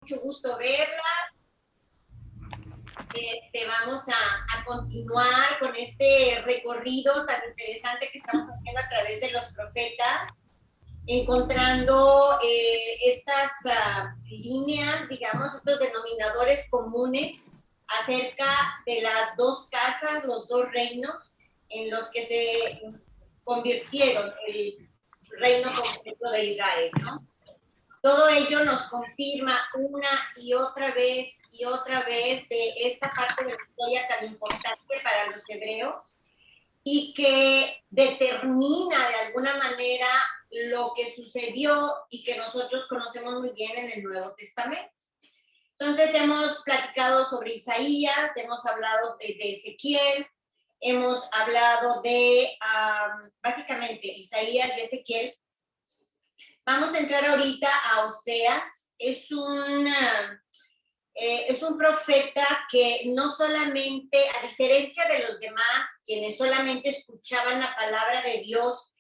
mucho gusto verla. Vamos a continuar con este recorrido tan interesante que estamos haciendo a través de los profetas, encontrando estas líneas, digamos, estos denominadores comunes acerca de las dos casas, los dos reinos en los que se convirtieron el reino completo de Israel, ¿no? Todo ello nos confirma una y otra vez de esta parte de la historia tan importante para los hebreos y que determina de alguna manera lo que sucedió y que nosotros conocemos muy bien en el Nuevo Testamento. Entonces hemos platicado sobre Isaías, hemos hablado de Ezequiel, hemos hablado de básicamente Isaías y Ezequiel. Vamos a entrar ahorita a Oseas. Es un profeta que no solamente, a diferencia de los demás, quienes solamente escuchaban la palabra de Dios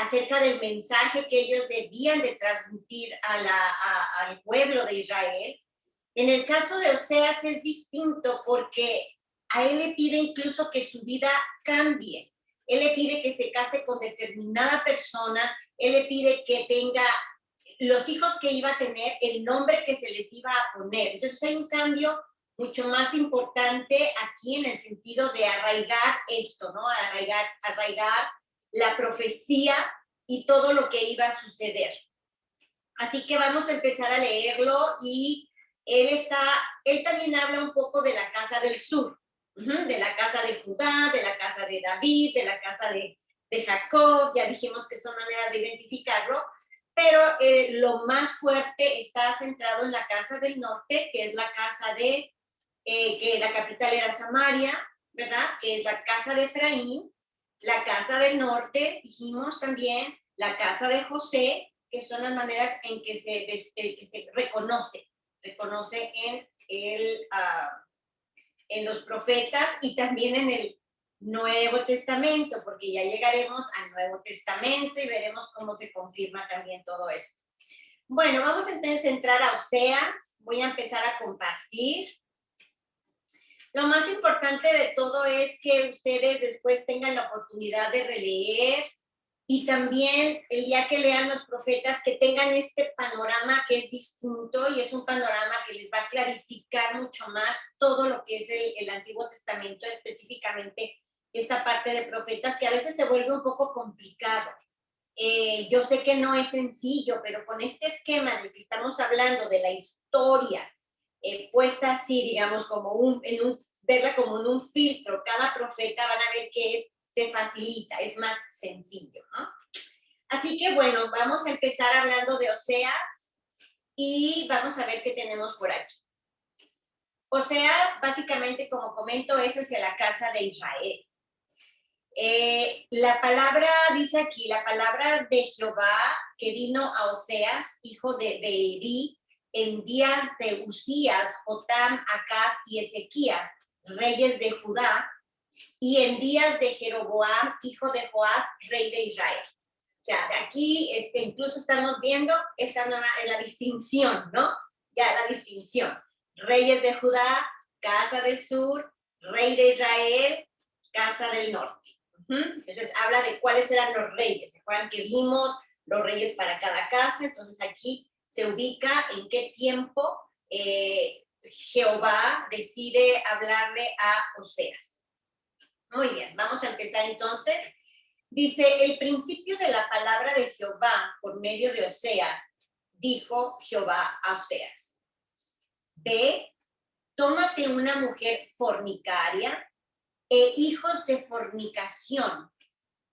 acerca del mensaje que ellos debían de transmitir al pueblo de Israel, en el caso de Oseas es distinto porque a él le pide incluso que su vida cambie. Él le pide que se case con determinada persona, él le pide que tenga los hijos que iba a tener, el nombre que se les iba a poner. Entonces hay un cambio mucho más importante aquí en el sentido de arraigar esto, ¿no? Arraigar la profecía y todo lo que iba a suceder. Así que vamos a empezar a leerlo y él también habla un poco de la casa del sur, de la casa de Judá, de la casa de David, de la casa de Jacob. Ya dijimos que son maneras de identificarlo, pero lo más fuerte está centrado en la casa del norte, que es la casa de, que la capital era Samaria, ¿verdad? Que es la casa de Efraín, la casa del norte, dijimos también, la casa de José, que son las maneras en que se reconoce en los profetas y también en el Nuevo Testamento, porque ya llegaremos al Nuevo Testamento y veremos cómo se confirma también todo esto. Bueno, vamos entonces a entrar a Oseas. Voy a empezar a compartir. Lo más importante de todo es que ustedes después tengan la oportunidad de releer y también el día que lean los profetas que tengan este panorama que es distinto y es un panorama que les va a clarificar mucho más todo lo que es el Antiguo Testamento, específicamente esta parte de profetas que a veces se vuelve un poco complicado. Yo sé que no es sencillo, pero con este esquema del que estamos hablando de la historia puesta así, digamos, verla como en un filtro, cada profeta van a ver que se facilita, es más sencillo, ¿no? Así que bueno, vamos a empezar hablando de Oseas y vamos a ver qué tenemos por aquí. Oseas, básicamente, como comento, es hacia la casa de Israel. La palabra, dice aquí, la palabra de Jehová que vino a Oseas, hijo de Beeri, en días de Usías, Jotam, Acaz y Ezequías, reyes de Judá, y en días de Jeroboam, hijo de Joás, rey de Israel. O sea, de aquí incluso estamos viendo esa nueva, la distinción, ¿no? Ya la distinción. Reyes de Judá, casa del sur, rey de Israel, casa del norte. Entonces habla de cuáles eran los reyes. ¿Se acuerdan que vimos los reyes para cada casa? Entonces aquí se ubica en qué tiempo Jehová decide hablarle a Oseas. Muy bien, vamos a empezar entonces. Dice, el principio de la palabra de Jehová por medio de Oseas, dijo Jehová a Oseas: ve, tómate una mujer fornicaria e hijos de fornicación,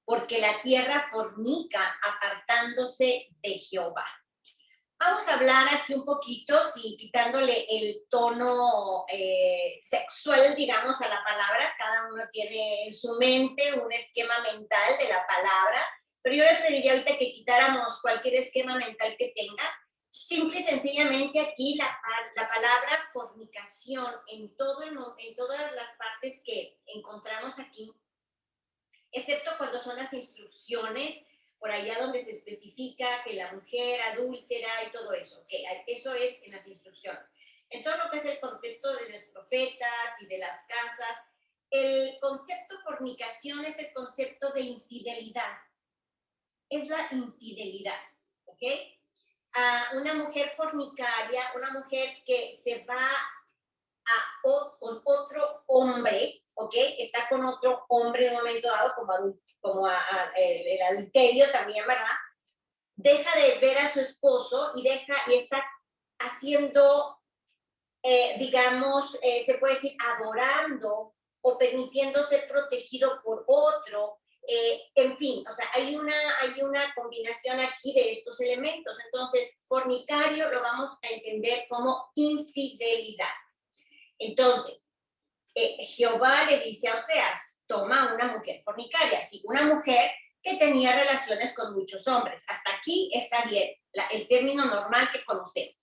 porque la tierra fornica apartándose de Jehová. Vamos a hablar aquí un poquito, sí, quitándole el tono sexual, digamos, a la palabra. Cada uno tiene en su mente un esquema mental de la palabra, pero yo les pediría ahorita que quitáramos cualquier esquema mental que tengas. Simple y sencillamente aquí la palabra fornicación en todas las partes que encontramos aquí, excepto cuando son las instrucciones, por allá donde se especifica que la mujer adúltera y todo eso, okay, eso es en las instrucciones. en todo lo que es el contexto de los profetas y de las casas, el concepto fornicación es el concepto de infidelidad. Es la infidelidad, ¿ok? Una mujer fornicaria, una mujer que se va con otro hombre, ¿ok? Está con otro hombre en un momento dado, como el adulterio también, ¿verdad? Deja de ver a su esposo y está haciendo, digamos, se puede decir, adorando o permitiendo ser protegido por otro. En fin, o sea, hay una combinación aquí de estos elementos. Entonces, fornicario lo vamos a entender como infidelidad. Entonces, Jehová le dice a Oseas, toma una mujer fornicaria, sí, una mujer que tenía relaciones con muchos hombres. Hasta aquí está bien, el término normal que conocemos.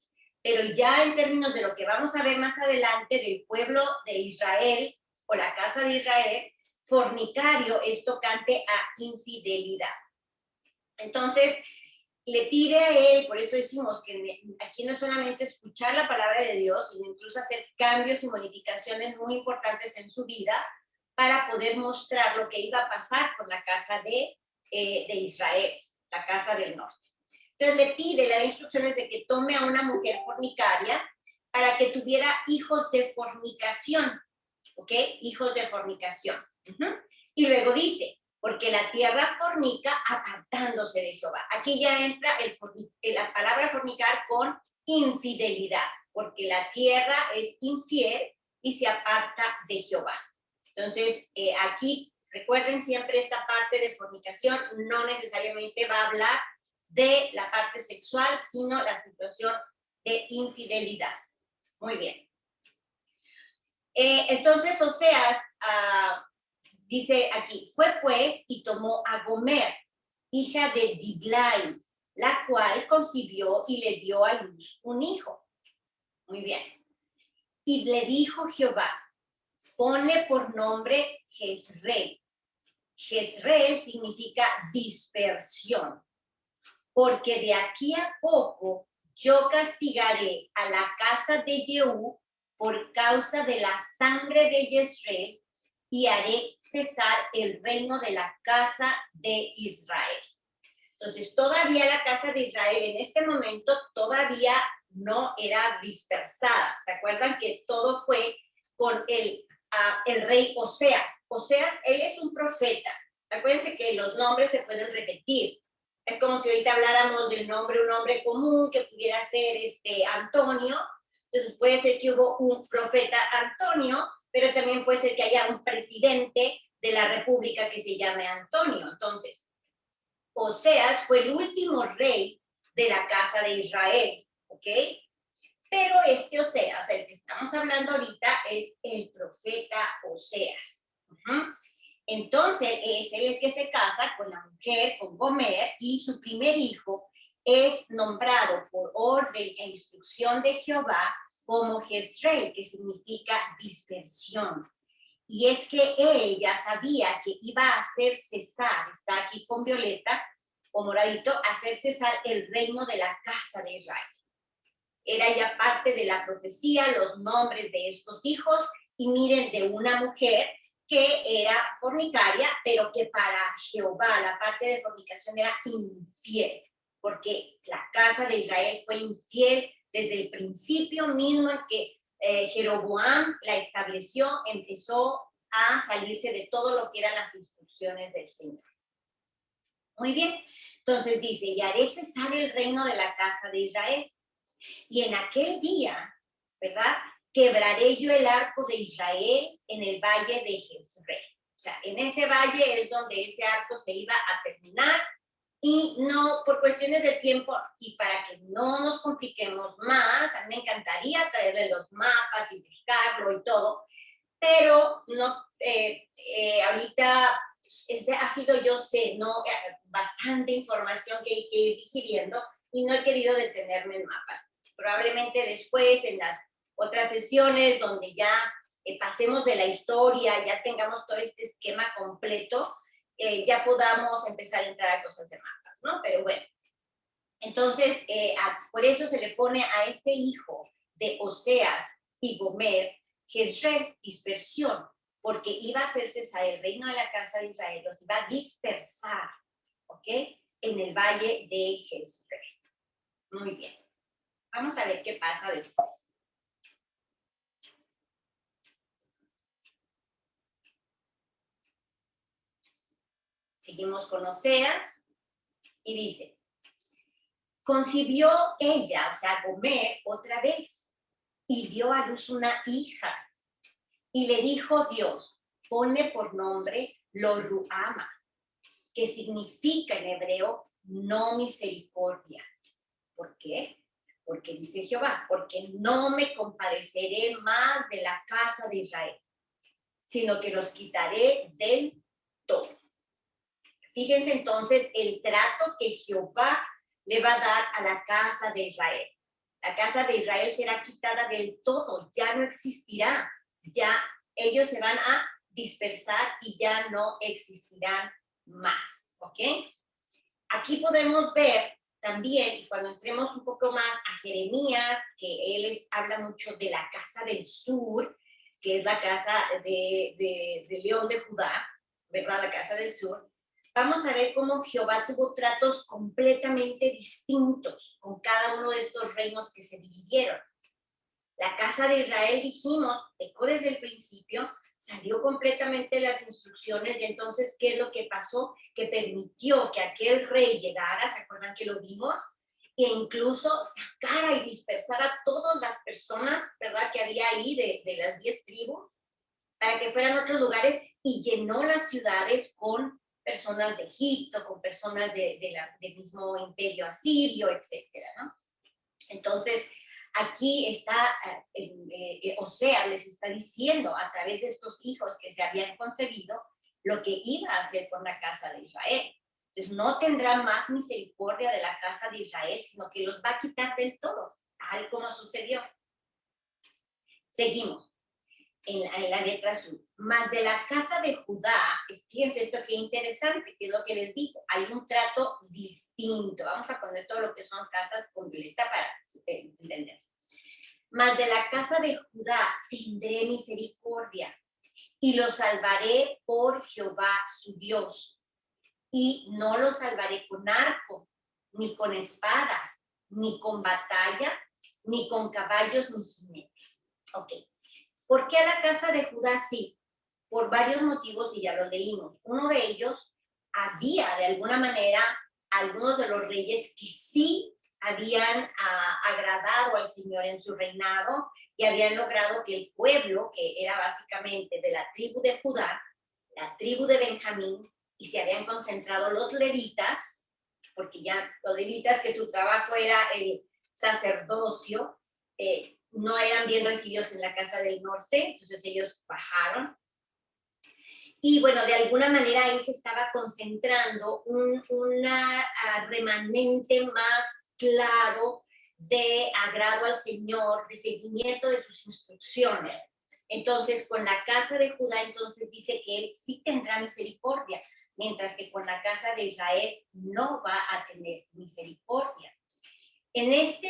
Pero ya en términos de lo que vamos a ver más adelante del pueblo de Israel o la casa de Israel, fornicario es tocante a infidelidad. Entonces, le pide a él, por eso decimos que aquí no es solamente escuchar la palabra de Dios, sino incluso hacer cambios y modificaciones muy importantes en su vida para poder mostrar lo que iba a pasar con la casa de Israel, la casa del norte. Entonces le da instrucciones de que tome a una mujer fornicaria para que tuviera hijos de fornicación, ¿ok? Hijos de fornicación. Y luego dice, porque la tierra fornica apartándose de Jehová. Aquí ya entra la palabra fornicar con infidelidad, porque la tierra es infiel y se aparta de Jehová. Entonces, aquí recuerden siempre esta parte de fornicación, no necesariamente va a hablar de la parte sexual, sino la situación de infidelidad. Muy bien. Entonces, Oseas dice aquí, fue pues y tomó a Gomer, hija de Diblai, la cual concibió y le dio a luz un hijo. Muy bien. Y le dijo Jehová, ponle por nombre Jezreel. Jezreel significa dispersión, porque de aquí a poco yo castigaré a la casa de Jehú por causa de la sangre de Jezreel y haré cesar el reino de la casa de Israel. Entonces, todavía la casa de Israel en este momento todavía no era dispersada. ¿Se acuerdan que todo fue con el rey Oseas? Oseas, él es un profeta. Acuérdense que los nombres se pueden repetir. Es como si ahorita habláramos del nombre, un nombre común que pudiera ser Antonio. Entonces puede ser que hubo un profeta Antonio, pero también puede ser que haya un presidente de la república que se llame Antonio. Entonces, Oseas fue el último rey de la casa de Israel, ¿ok? Pero Oseas, el que estamos hablando ahorita, es el profeta Oseas. Entonces, es él el que se casa con la mujer, con Gomer, y su primer hijo es nombrado por orden e instrucción de Jehová como Jezreel, que significa dispersión. Y es que él ya sabía que iba a hacer cesar, está aquí con violeta o moradito, hacer cesar el reino de la casa de Israel. Era ya parte de la profecía, los nombres de estos hijos, y miren, de una mujer que era fornicaria, pero que para Jehová la parte de fornicación era infiel, porque la casa de Israel fue infiel desde el principio mismo en que Jeroboam la estableció, empezó a salirse de todo lo que eran las instrucciones del Señor. Muy bien, entonces dice, y haré cesar el reino de la casa de Israel. Y en aquel día, ¿verdad? Quebraré yo el arco de Israel en el valle de Jezreel. O sea, en ese valle es donde ese arco se iba a terminar y no, por cuestiones de tiempo y para que no nos compliquemos más, a mí me encantaría traerle los mapas y buscarlo y todo, pero no, ahorita ha sido, yo sé, ¿no? Bastante información que hay que ir digiriendo y no he querido detenerme en mapas. Probablemente después, en las otras sesiones donde ya pasemos de la historia, ya tengamos todo este esquema completo, ya podamos empezar a entrar a cosas de mapas, ¿no? Pero bueno, entonces, por eso se le pone a este hijo de Oseas y Gomer, Jezreel, dispersión, porque iba a hacerse el reino de la casa de Israel, los iba a dispersar, ¿ok? En el valle de Jezreel. Muy bien. Vamos a ver qué pasa después. Seguimos con Oseas y dice, concibió ella, o sea, Gomer, otra vez, y dio a luz una hija. Y le dijo Dios, ponle por nombre Lo-Ruhama, que significa en hebreo no misericordia. ¿Por qué? Porque dice Jehová, porque no me compadeceré más de la casa de Israel, sino que los quitaré del todo. Fíjense entonces el trato que Jehová le va a dar a la casa de Israel. La casa de Israel será quitada del todo, ya no existirá, ya ellos se van a dispersar y ya no existirán más, ¿ok? Aquí podemos ver también, y cuando entremos un poco más a Jeremías, que él habla mucho de la casa del sur, que es la casa de León de Judá, ¿verdad? La casa del sur. Vamos a ver cómo Jehová tuvo tratos completamente distintos con cada uno de estos reinos que se dividieron. La casa de Israel, dijimos, pecó desde el principio, salió completamente las instrucciones y entonces, ¿qué es lo que pasó? Que permitió que aquel rey llegara, ¿se acuerdan que lo vimos? E incluso sacara y dispersara a todas las personas, ¿verdad? Que había ahí de las 10 tribus, para que fueran a otros lugares y llenó las ciudades con personas de Egipto, con personas del mismo imperio asirio, etcétera, ¿no? Entonces, aquí está, Osea les está diciendo a través de estos hijos que se habían concebido lo que iba a hacer con la casa de Israel. Entonces, no tendrá más misericordia de la casa de Israel, sino que los va a quitar del todo, tal como sucedió. Seguimos. En la letra azul, más de la casa de Judá, fíjense esto que interesante, que es lo que les digo, hay un trato distinto. Vamos a poner todo lo que son casas con violeta para entender. Más de la casa de Judá tendré misericordia y los salvaré por Jehová su Dios. Y no los salvaré con arco, ni con espada, ni con batalla, ni con caballos ni jinetes. Ok. ¿Por qué a la casa de Judá sí? Por varios motivos y ya lo leímos. Uno de ellos, había de alguna manera algunos de los reyes que sí habían agradado al Señor en su reinado y habían logrado que el pueblo, que era básicamente de la tribu de Judá, la tribu de Benjamín, y se habían concentrado los levitas, porque ya los levitas que su trabajo era el sacerdocio, no eran bien recibidos en la casa del norte, entonces ellos bajaron. Y bueno, de alguna manera ahí se estaba concentrando una remanente más claro de agrado al Señor, de seguimiento de sus instrucciones. Entonces, con la casa de Judá, entonces dice que él sí tendrá misericordia, mientras que con la casa de Israel no va a tener misericordia. En este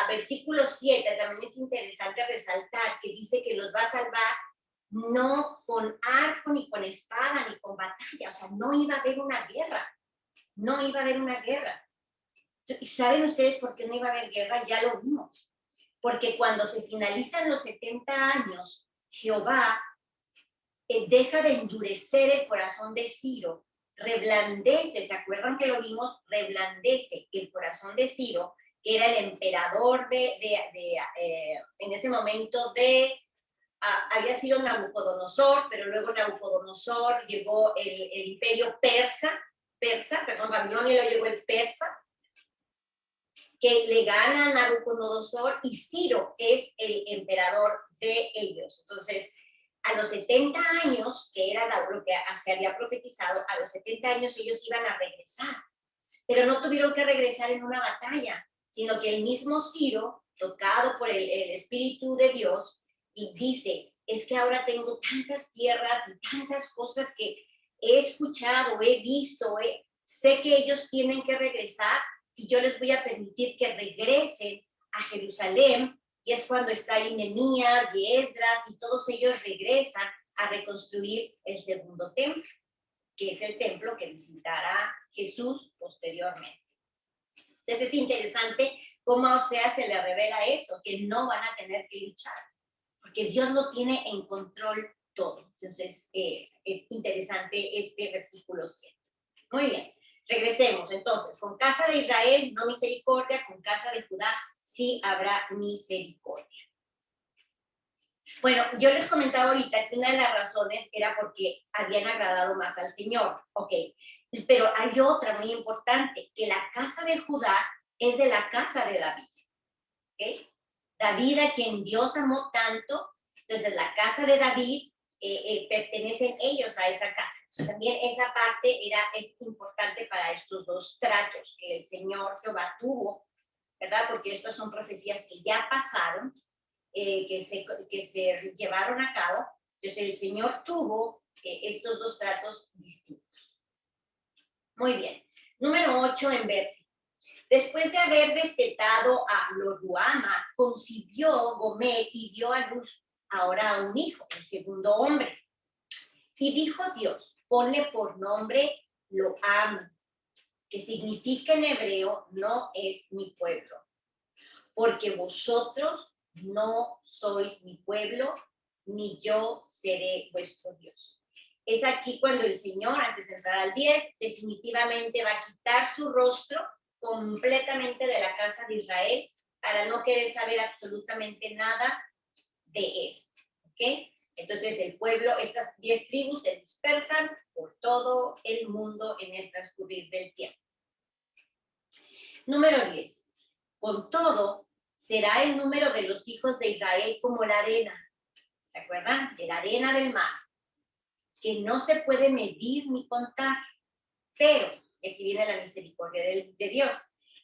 versículo 7 también es interesante resaltar que dice que los va a salvar no con arco, ni con espada, ni con batalla. O sea, no iba a haber una guerra. No iba a haber una guerra. ¿Y saben ustedes por qué no iba a haber guerra? Ya lo vimos. Porque cuando se finalizan los 70 años, Jehová deja de endurecer el corazón de Ciro, reblandece, ¿se acuerdan que lo vimos? Reblandece el corazón de Ciro, que era el emperador en ese momento había sido Nabucodonosor, pero luego Nabucodonosor llegó el imperio Babilonia lo llegó el persa, que le gana a Nabucodonosor y Ciro es el emperador de ellos. Entonces, a los 70 años, que era lo que se había profetizado, a los 70 años ellos iban a regresar, pero no tuvieron que regresar en una batalla, sino que el mismo Ciro, tocado por el Espíritu de Dios, y dice, es que ahora tengo tantas tierras y tantas cosas que he escuchado, he visto, sé que ellos tienen que regresar y yo les voy a permitir que regresen a Jerusalén y es cuando está ahí Nehemías y Esdras y todos ellos regresan a reconstruir el segundo templo, que es el templo que visitará Jesús posteriormente. Entonces es interesante cómo a Oseas se le revela eso, que no van a tener que luchar, porque Dios lo tiene en control todo. Entonces es interesante este versículo 7. Muy bien, regresemos. Entonces, con casa de Israel no misericordia, con casa de Judá sí habrá misericordia. Bueno, yo les comentaba ahorita que una de las razones era porque habían agradado más al Señor, ok, pero hay otra muy importante, que la casa de Judá es de la casa de David, ¿ok? David, a quien Dios amó tanto, entonces la casa de David, pertenecen ellos a esa casa. Entonces, también esa parte es importante para estos dos tratos que el Señor Jehová tuvo, ¿verdad? Porque estas son profecías que ya pasaron, que se llevaron a cabo. Entonces el Señor tuvo estos dos tratos distintos. Muy bien. Número 8 en Bersi. Después de haber destetado a Lo-ruhama, concibió Gomer y dio a luz ahora a un hijo, el segundo hombre. Y dijo Dios, ponle por nombre Lo-am, que significa en hebreo, no es mi pueblo, porque vosotros no sois mi pueblo, ni yo seré vuestro Dios. Es aquí cuando el Señor, antes de entrar al 10, definitivamente va a quitar su rostro completamente de la casa de Israel para no querer saber absolutamente nada de él. ¿Ok? Entonces el pueblo, estas 10 tribus se dispersan por todo el mundo en el transcurrir del tiempo. Número 10. Con todo, será el número de los hijos de Israel como la arena. ¿Se acuerdan? De la arena del mar, que no se puede medir ni contar. Pero, y aquí viene la misericordia de Dios,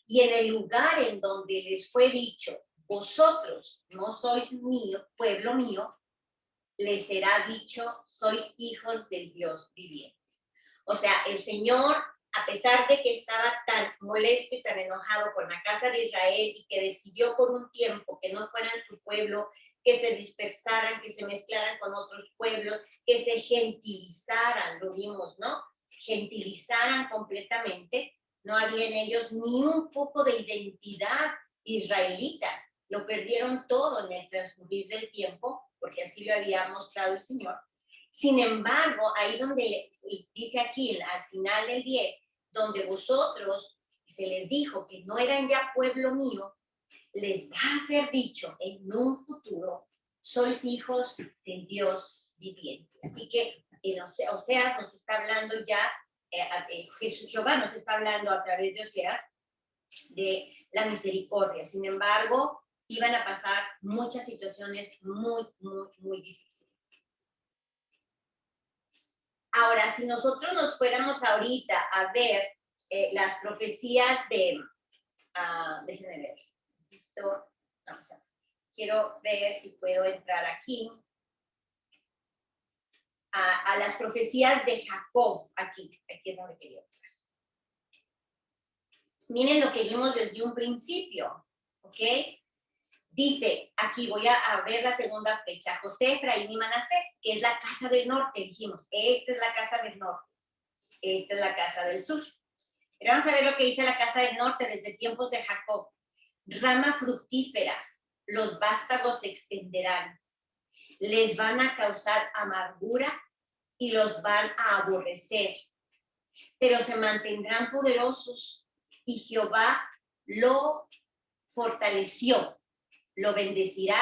y en el lugar en donde les fue dicho, vosotros no sois mío, pueblo mío, les será dicho, sois hijos del Dios viviente. O sea, el Señor, a pesar de que estaba tan molesto y tan enojado con la casa de Israel y que decidió por un tiempo que no fueran su pueblo, que se dispersaran, que se mezclaran con otros pueblos, que se gentilizaran, lo vimos, ¿no? Gentilizaran completamente, no había en ellos ni un poco de identidad israelita. Lo perdieron todo en el transcurrir del tiempo, porque así lo había mostrado el Señor. Sin embargo, ahí donde dice aquí, al final del 10, donde vosotros se les dijo que no eran ya pueblo mío, les va a ser dicho en un futuro, sois hijos del Dios viviente. Así que Oseas nos está hablando ya, Jehová nos está hablando a través de Oseas de la misericordia. Sin embargo, iban a pasar muchas situaciones muy, muy, muy difíciles. Ahora, si nosotros nos fuéramos ahorita a ver las profecías déjenme ver, vamos a ver. Quiero ver si puedo entrar aquí a las profecías de Jacob, aquí es donde quería entrar. Miren lo que vimos desde un principio, ¿ok? Dice, aquí voy a ver la segunda flecha, José, Efraín y Manasés, que es la casa del norte, dijimos, esta es la casa del norte, esta es la casa del sur. Pero vamos a ver lo que dice la casa del norte desde tiempos de Jacob. Rama fructífera, los vástagos se extenderán, les van a causar amargura y los van a aborrecer, pero se mantendrán poderosos y Jehová lo fortaleció, lo bendecirá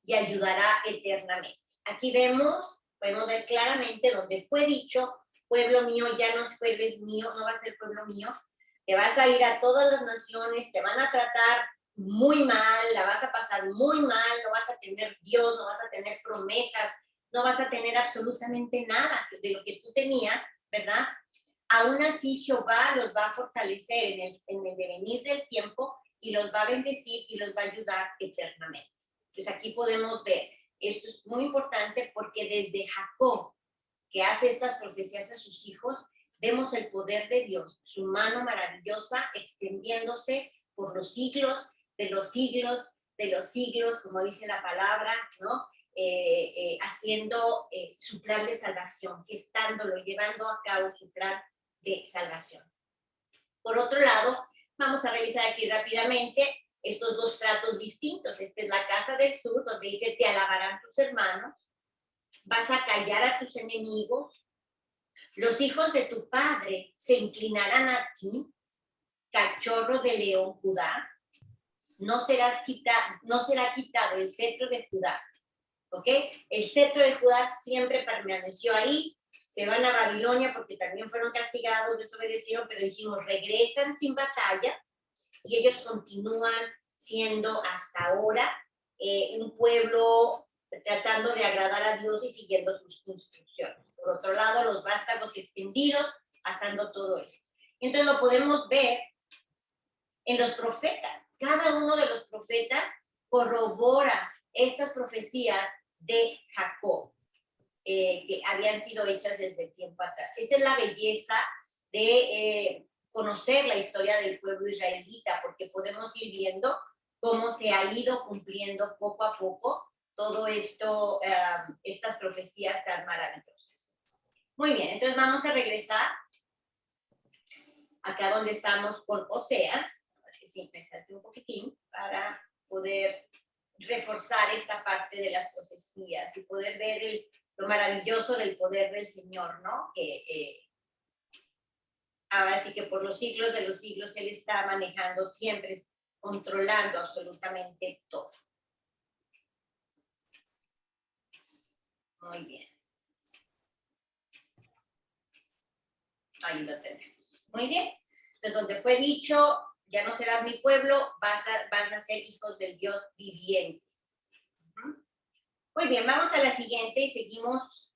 y ayudará eternamente. Aquí podemos ver claramente donde fue dicho, pueblo mío, ya no es mío, no va a ser pueblo mío, te vas a ir a todas las naciones, te van a tratar muy mal, la vas a pasar muy mal, no vas a tener Dios, no vas a tener promesas, no vas a tener absolutamente nada de lo que tú tenías, ¿verdad? Aún así Jehová los va a fortalecer en el devenir del tiempo y los va a bendecir y los va a ayudar eternamente. Entonces aquí podemos ver, esto es muy importante porque desde Jacob, que hace estas profecías a sus hijos, vemos el poder de Dios, su mano maravillosa extendiéndose por los siglos de los siglos de los siglos, como dice la palabra, ¿no? Haciendo su plan de salvación, gestándolo, llevando a cabo su plan de salvación. Por otro lado, vamos a revisar aquí rápidamente estos dos tratos distintos. Esta es la casa del sur, donde dice, te alabarán tus hermanos, vas a callar a tus enemigos, los hijos de tu padre se inclinarán a ti, cachorro de león Judá, no será quitado el cetro de Judá. ¿Ok? El cetro de Judá siempre permaneció ahí. Se van a Babilonia porque también fueron castigados, desobedecieron, pero dijimos, regresan sin batalla y ellos continúan siendo hasta ahora un pueblo tratando de agradar a Dios y siguiendo sus instrucciones. Por otro lado, los vástagos extendidos, pasando todo eso. Entonces lo podemos ver en los profetas. Cada uno de los profetas corrobora estas profecías de Jacob, que habían sido hechas desde el tiempo atrás. Esa es la belleza de conocer la historia del pueblo israelita, porque podemos ir viendo cómo se ha ido cumpliendo poco a poco todo esto, estas profecías tan maravillosas. Muy bien, entonces vamos a regresar acá donde estamos con Oseas. Sí, me salté un poquitín para poder reforzar esta parte de las profecías y poder ver lo maravilloso del poder del Señor, ¿no? Que ahora sí que por los siglos de los siglos Él está manejando siempre, controlando absolutamente todo. Muy bien. Ahí lo tenemos. Muy bien. Entonces, donde fue dicho, ya no serás mi pueblo, van a ser hijos del Dios viviente. Muy bien, vamos a la siguiente y seguimos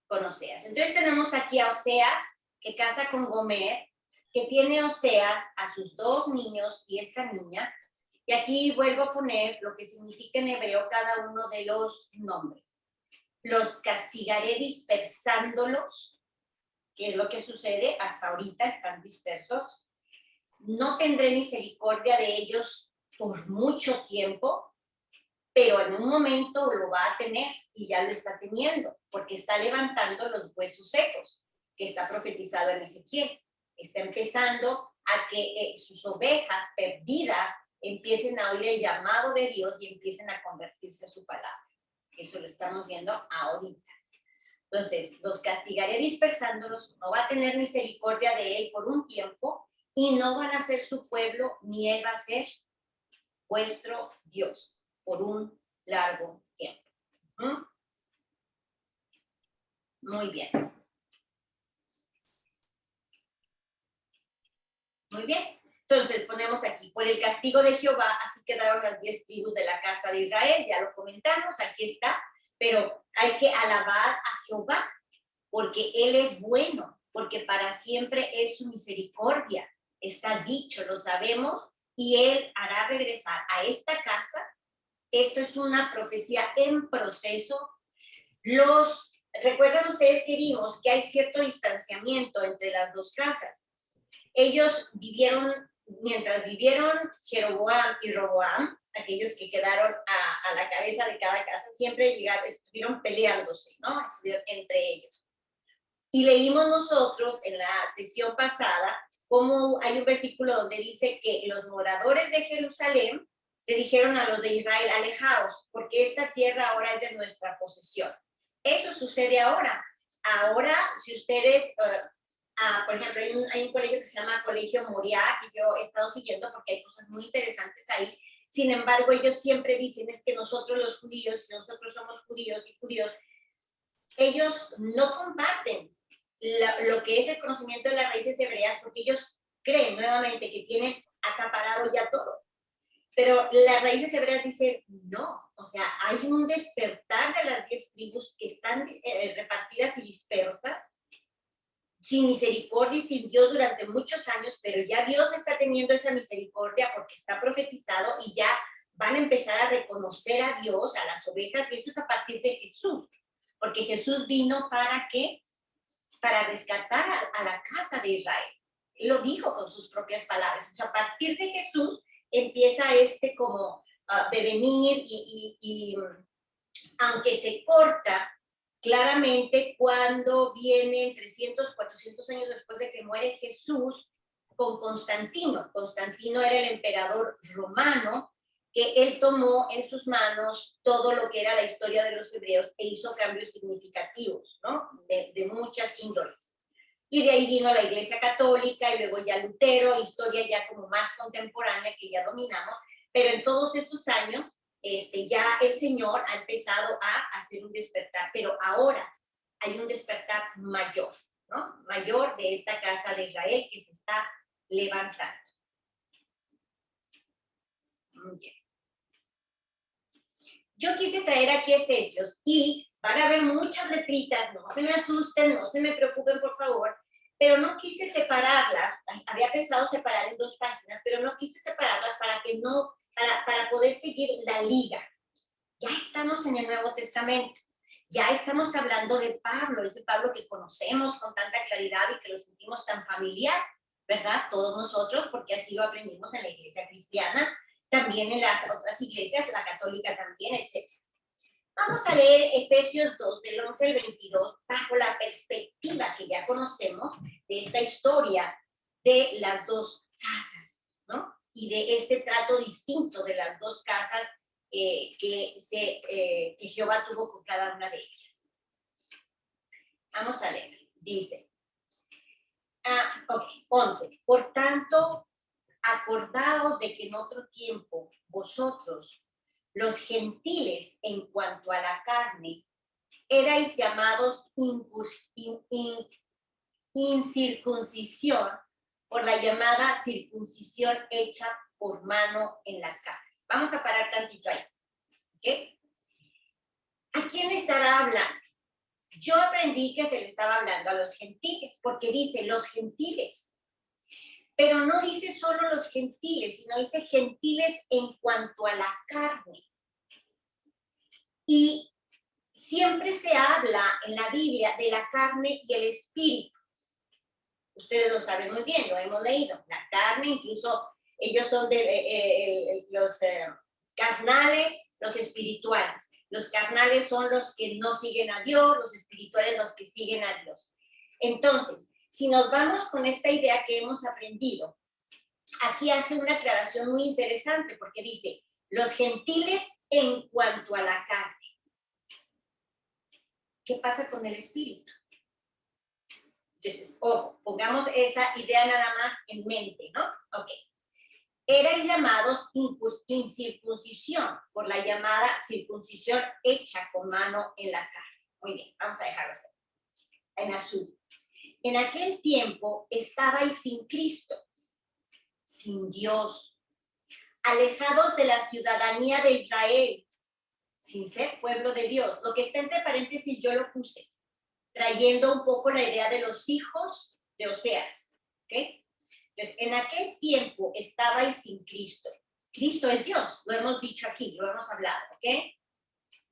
con Oseas. Entonces tenemos aquí a Oseas, que casa con Gomer, que tiene Oseas a sus dos niños y esta niña. Y aquí vuelvo a poner lo que significa en hebreo cada uno de los nombres. Los castigaré dispersándolos, que es lo que sucede, hasta ahorita están dispersos. No tendré misericordia de ellos por mucho tiempo, pero en un momento lo va a tener y ya lo está teniendo, porque está levantando los huesos secos, que está profetizado en Ezequiel. Está empezando a que sus ovejas perdidas empiecen a oír el llamado de Dios y empiecen a convertirse a su palabra. Eso lo estamos viendo ahorita. Entonces, los castigaré dispersándolos, no va a tener misericordia de él por un tiempo y no van a ser su pueblo, ni él va a ser vuestro Dios por un largo tiempo. Muy bien. Muy bien. Entonces ponemos aquí, por el castigo de Jehová, así quedaron las 10 tribus de la casa de Israel, ya lo comentamos, aquí está, pero hay que alabar a Jehová, porque Él es bueno, porque para siempre es su misericordia. Está dicho, lo sabemos, y Él hará regresar a esta casa. Esto es una profecía en proceso. Recuerdan ustedes que vimos que hay cierto distanciamiento entre las dos casas. Ellos vivieron, mientras vivieron Jeroboam y Roboam, aquellos que quedaron a la cabeza de cada casa, siempre estuvieron peleándose, ¿no? Estuvieron entre ellos. Y leímos nosotros en la sesión pasada cómo hay un versículo donde dice que los moradores de Jerusalén le dijeron a los de Israel, alejaos, porque esta tierra ahora es de nuestra posesión. Eso sucede ahora. Ahora, si ustedes, por ejemplo, hay un colegio que se llama Colegio Moriah, que yo he estado siguiendo porque hay cosas muy interesantes ahí. Sin embargo, ellos siempre dicen, es que nosotros los judíos, nosotros somos judíos y judíos, ellos no comparten lo que es el conocimiento de las raíces hebreas, porque ellos creen nuevamente que tienen acaparado ya todo. Pero las raíces hebreas dicen, no, o sea, hay un despertar de las 10 tribus que están repartidas y dispersas, sin misericordia y sin Dios durante muchos años, pero ya Dios está teniendo esa misericordia porque está profetizado y ya van a empezar a reconocer a Dios, a las ovejas, y esto es a partir de Jesús, porque Jesús vino ¿para qué? Para rescatar a la casa de Israel. Él lo dijo con sus propias palabras. O sea, a partir de Jesús empieza como de venir y aunque se corta claramente cuando vienen 300, 400 años después de que muere Jesús con Constantino. Constantino era el emperador romano que él tomó en sus manos todo lo que era la historia de los hebreos e hizo cambios significativos, ¿no? De muchas índoles. Y de ahí vino la Iglesia Católica y luego ya Lutero, historia ya como más contemporánea que ya dominamos, pero en todos esos años ya el Señor ha empezado a hacer un despertar, pero ahora hay un despertar mayor, ¿no? Mayor de esta casa de Israel que se está levantando. Muy bien. Yo quise traer aquí Efesios y van a haber muchas letritas, no se me asusten, no se me preocupen por favor, pero no quise separarlas, había pensado separar en 2 páginas, pero no quise separarlas para que no, para poder seguir la liga. Ya estamos en el Nuevo Testamento, ya estamos hablando de Pablo, ese Pablo que conocemos con tanta claridad y que lo sentimos tan familiar, ¿verdad? Todos nosotros, porque así lo aprendimos en la iglesia cristiana, también en las otras iglesias, la católica también, etc. Vamos a leer Efesios 2, del 11 al 22, bajo la perspectiva que ya conocemos de esta historia de las 2 casas, ¿no? Y de este trato distinto de las 2 casas que Jehová tuvo con cada una de ellas. Vamos a leer. Dice, 11. Por tanto, acordaos de que en otro tiempo vosotros, los gentiles, en cuanto a la carne, erais llamados incircuncisión por la llamada circuncisión hecha por mano en la carne. Vamos a parar tantito ahí. ¿Okay? ¿A quién estará hablando? Yo aprendí que se le estaba hablando a los gentiles, porque dice los gentiles. Pero no dice solo los gentiles, sino dice gentiles en cuanto a la carne. Y siempre se habla en la Biblia de la carne y el espíritu. Ustedes lo saben muy bien, lo hemos leído. La carne, incluso ellos son los carnales, los espirituales. Los carnales son los que no siguen a Dios, los espirituales los que siguen a Dios. Entonces, si nos vamos con esta idea que hemos aprendido, aquí hace una aclaración muy interesante porque dice, los gentiles en cuanto a la carne. ¿Qué pasa con el espíritu? Entonces, ojo, pongamos esa idea nada más en mente, ¿no? Ok. Erais llamados incircuncisión por la llamada circuncisión hecha con mano en la carne. Muy bien, vamos a dejarlo así. En azul. En aquel tiempo estabais sin Cristo, sin Dios, alejados de la ciudadanía de Israel, sin ser pueblo de Dios. Lo que está entre paréntesis yo lo puse, trayendo un poco la idea de los hijos de Oseas. ¿Ok? Entonces, en aquel tiempo estabais sin Cristo. Cristo es Dios, lo hemos dicho aquí, lo hemos hablado, ¿ok?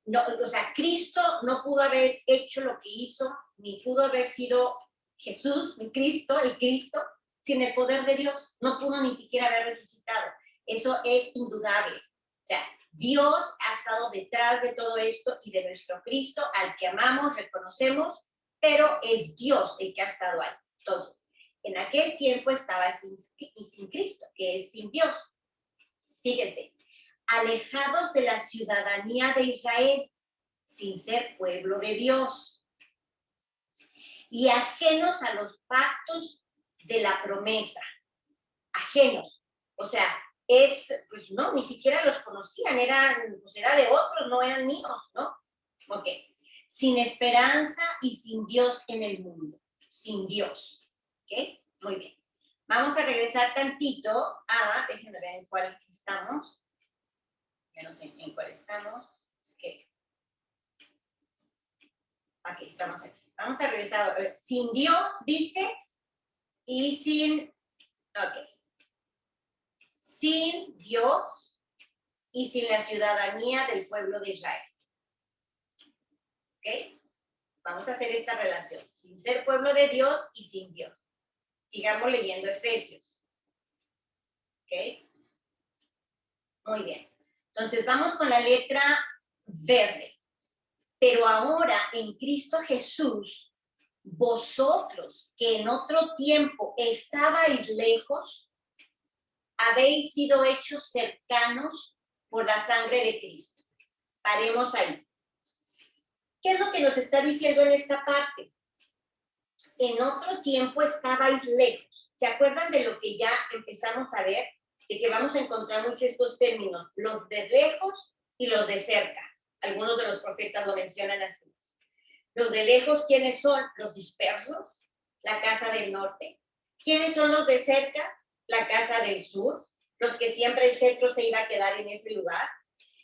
No, o sea, Cristo no pudo haber hecho lo que hizo, ni pudo haber sido Jesús, ni Cristo, el Cristo, sin el poder de Dios. No pudo ni siquiera haber resucitado. Eso es indudable. O sea, Dios ha estado detrás de todo esto y de nuestro Cristo, al que amamos, reconocemos, pero es Dios el que ha estado ahí. Entonces, en aquel tiempo estaba sin Cristo, que es sin Dios. Fíjense, alejados de la ciudadanía de Israel, sin ser pueblo de Dios, y ajenos a los pactos de la promesa. Ajenos. O sea, pues no, ni siquiera los conocían, pues era de otros, no eran míos, ¿no? Ok. Sin esperanza y sin Dios en el mundo. Sin Dios. ¿Ok? Muy bien. Vamos a regresar tantito déjenme ver en cuál estamos. Ya no sé en cuál estamos. Es que... Aquí, estamos aquí. Vamos a regresar. Sin Dios, dice, y sin... Ok. Sin Dios y sin la ciudadanía del pueblo de Israel. ¿Ok? Vamos a hacer esta relación. Sin ser pueblo de Dios y sin Dios. Sigamos leyendo Efesios. ¿Ok? Muy bien. Entonces vamos con la letra verde. Pero ahora en Cristo Jesús, vosotros que en otro tiempo estabais lejos, habéis sido hechos cercanos por la sangre de Cristo. Paremos ahí. ¿Qué es lo que nos está diciendo en esta parte? En otro tiempo estabais lejos. ¿Se acuerdan de lo que ya empezamos a ver? De que vamos a encontrar mucho estos términos, los de lejos y los de cerca. Algunos de los profetas lo mencionan así. Los de lejos, ¿quiénes son? Los dispersos, la casa del norte. ¿Quiénes son los de cerca? La casa del sur, los que siempre el centro se iba a quedar en ese lugar.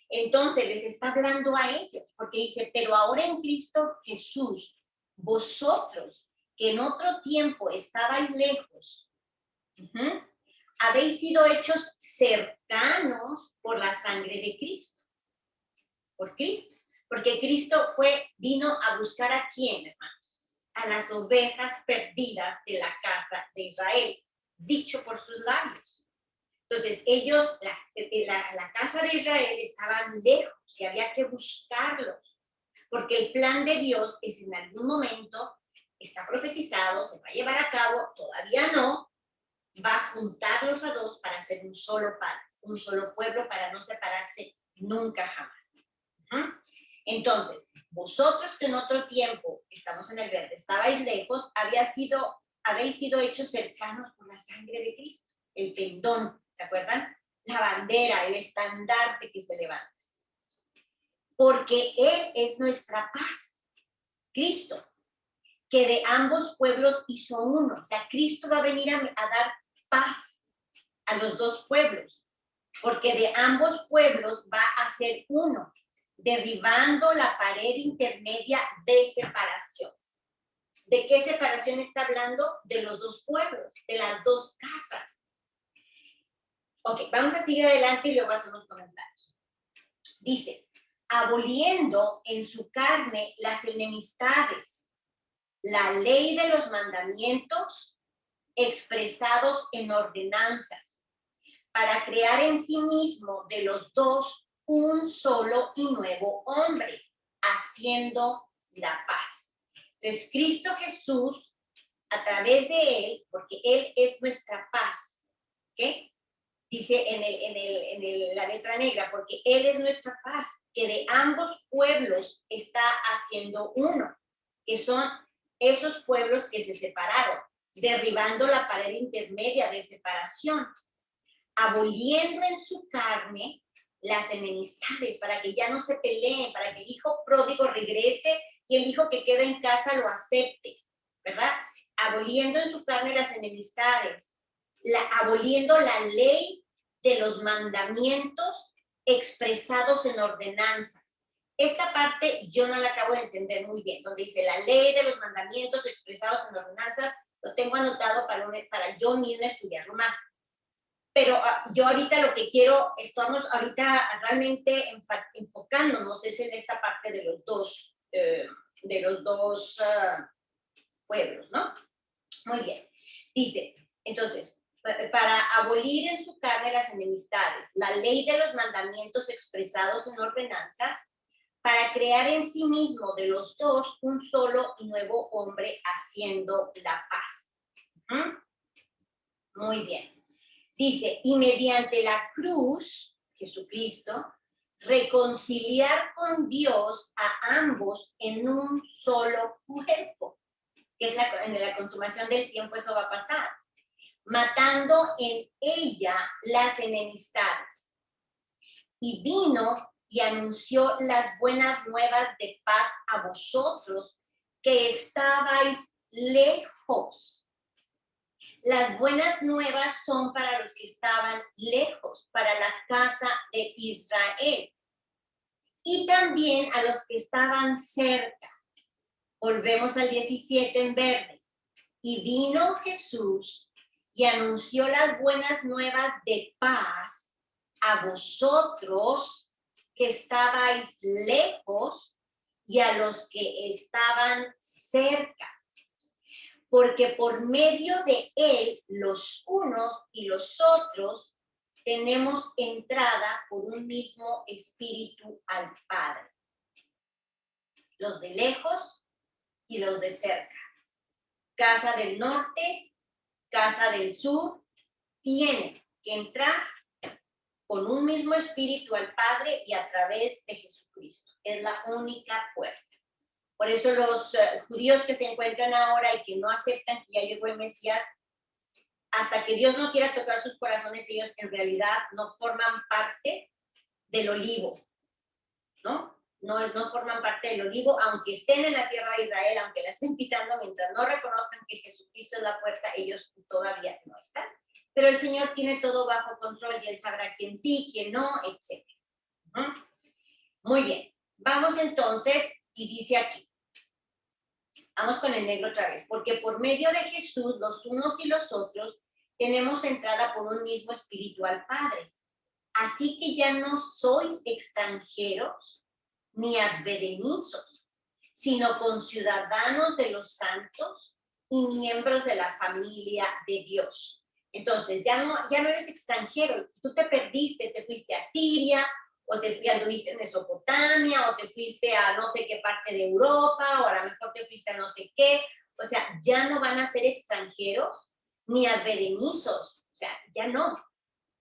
Entonces les está hablando a ellos, porque dice, pero ahora en Cristo Jesús, vosotros que en otro tiempo estabais lejos, habéis sido hechos cercanos por la sangre de Cristo. Por Cristo. Porque Cristo vino a buscar a quién, hermanos, a las ovejas perdidas de la casa de Israel, dicho por sus labios. Entonces, ellos, la casa de Israel estaban lejos y había que buscarlos, porque el plan de Dios es en algún momento, está profetizado, se va a llevar a cabo, todavía no, va a juntarlos a dos para hacer un solo pueblo, para no separarse nunca jamás. Entonces, vosotros que en otro tiempo, estamos en el verde, estabais lejos, habéis sido hechos cercanos por la sangre de Cristo, el pendón, ¿se acuerdan? La bandera, el estandarte que se levanta. Porque Él es nuestra paz, Cristo, que de ambos pueblos hizo uno. O sea, Cristo va a venir a dar paz a los dos pueblos, porque de ambos pueblos va a ser uno, derribando la pared intermedia de separación. ¿De qué separación está hablando? De los dos pueblos, de las dos casas. Ok, vamos a seguir adelante y luego hacemos comentarios. Dice, aboliendo en su carne las enemistades, la ley de los mandamientos expresados en ordenanzas, para crear en sí mismo de los dos un solo y nuevo hombre, haciendo la paz. Entonces, Cristo Jesús, a través de Él, porque Él es nuestra paz, ¿ok? Dice en la letra negra, porque Él es nuestra paz, que de ambos pueblos está haciendo uno, que son esos pueblos que se separaron, derribando la pared intermedia de separación, aboliendo en su carne las enemistades, para que ya no se peleen, para que el hijo pródigo regrese y el hijo que queda en casa lo acepte, ¿verdad? Aboliendo en su carne las enemistades, aboliendo la ley de los mandamientos expresados en ordenanzas. Esta parte yo no la acabo de entender muy bien, donde dice la ley de los mandamientos expresados en ordenanzas, lo tengo anotado para yo misma estudiarlo más. Pero yo ahorita lo que quiero, estamos ahorita realmente enfocándonos es en esta parte de los dos pueblos, ¿no? Muy bien. Dice, entonces, para abolir en su carne las enemistades, la ley de los mandamientos expresados en ordenanzas, para crear en sí mismo de los dos un solo y nuevo hombre haciendo la paz. Muy bien. Dice, y mediante la cruz, Jesucristo, reconciliar con Dios a ambos en un solo cuerpo. Que es en la consumación del tiempo eso va a pasar. Matando en ella las enemistades. Y vino y anunció las buenas nuevas de paz a vosotros que estabais lejos. Las buenas nuevas son para los que estaban lejos, para la casa de Israel. Y también a los que estaban cerca. Volvemos al 17 en verde. Y vino Jesús y anunció las buenas nuevas de paz a vosotros que estabais lejos y a los que estaban cerca. Porque por medio de él, los unos y los otros, tenemos entrada por un mismo espíritu al Padre. Los de lejos y los de cerca. Casa del norte, casa del sur, tienen que entrar con un mismo espíritu al Padre y a través de Jesucristo. Es la única puerta. Por eso los judíos que se encuentran ahora y que no aceptan que ya llegó el Mesías, hasta que Dios no quiera tocar sus corazones, ellos en realidad no forman parte del olivo, ¿no? No forman parte del olivo, aunque estén en la tierra de Israel, aunque la estén pisando, mientras no reconozcan que Jesucristo es la puerta, ellos todavía no están. Pero el Señor tiene todo bajo control y Él sabrá quién sí, quién no, etc. ¿No? Muy bien, vamos entonces, y dice aquí, vamos con el negro otra vez, porque por medio de Jesús, los unos y los otros, tenemos entrada por un mismo espíritu al Padre. Así que ya no sois extranjeros ni advenedizos, sino conciudadanos de los santos y miembros de la familia de Dios. Entonces, ya no eres extranjero, tú te perdiste, te fuiste a Siria, o anduviste en Mesopotamia, o te fuiste a no sé qué parte de Europa, o a lo mejor te fuiste a no sé qué. O sea, ya no van a ser extranjeros ni advenedizos, o sea, ya no.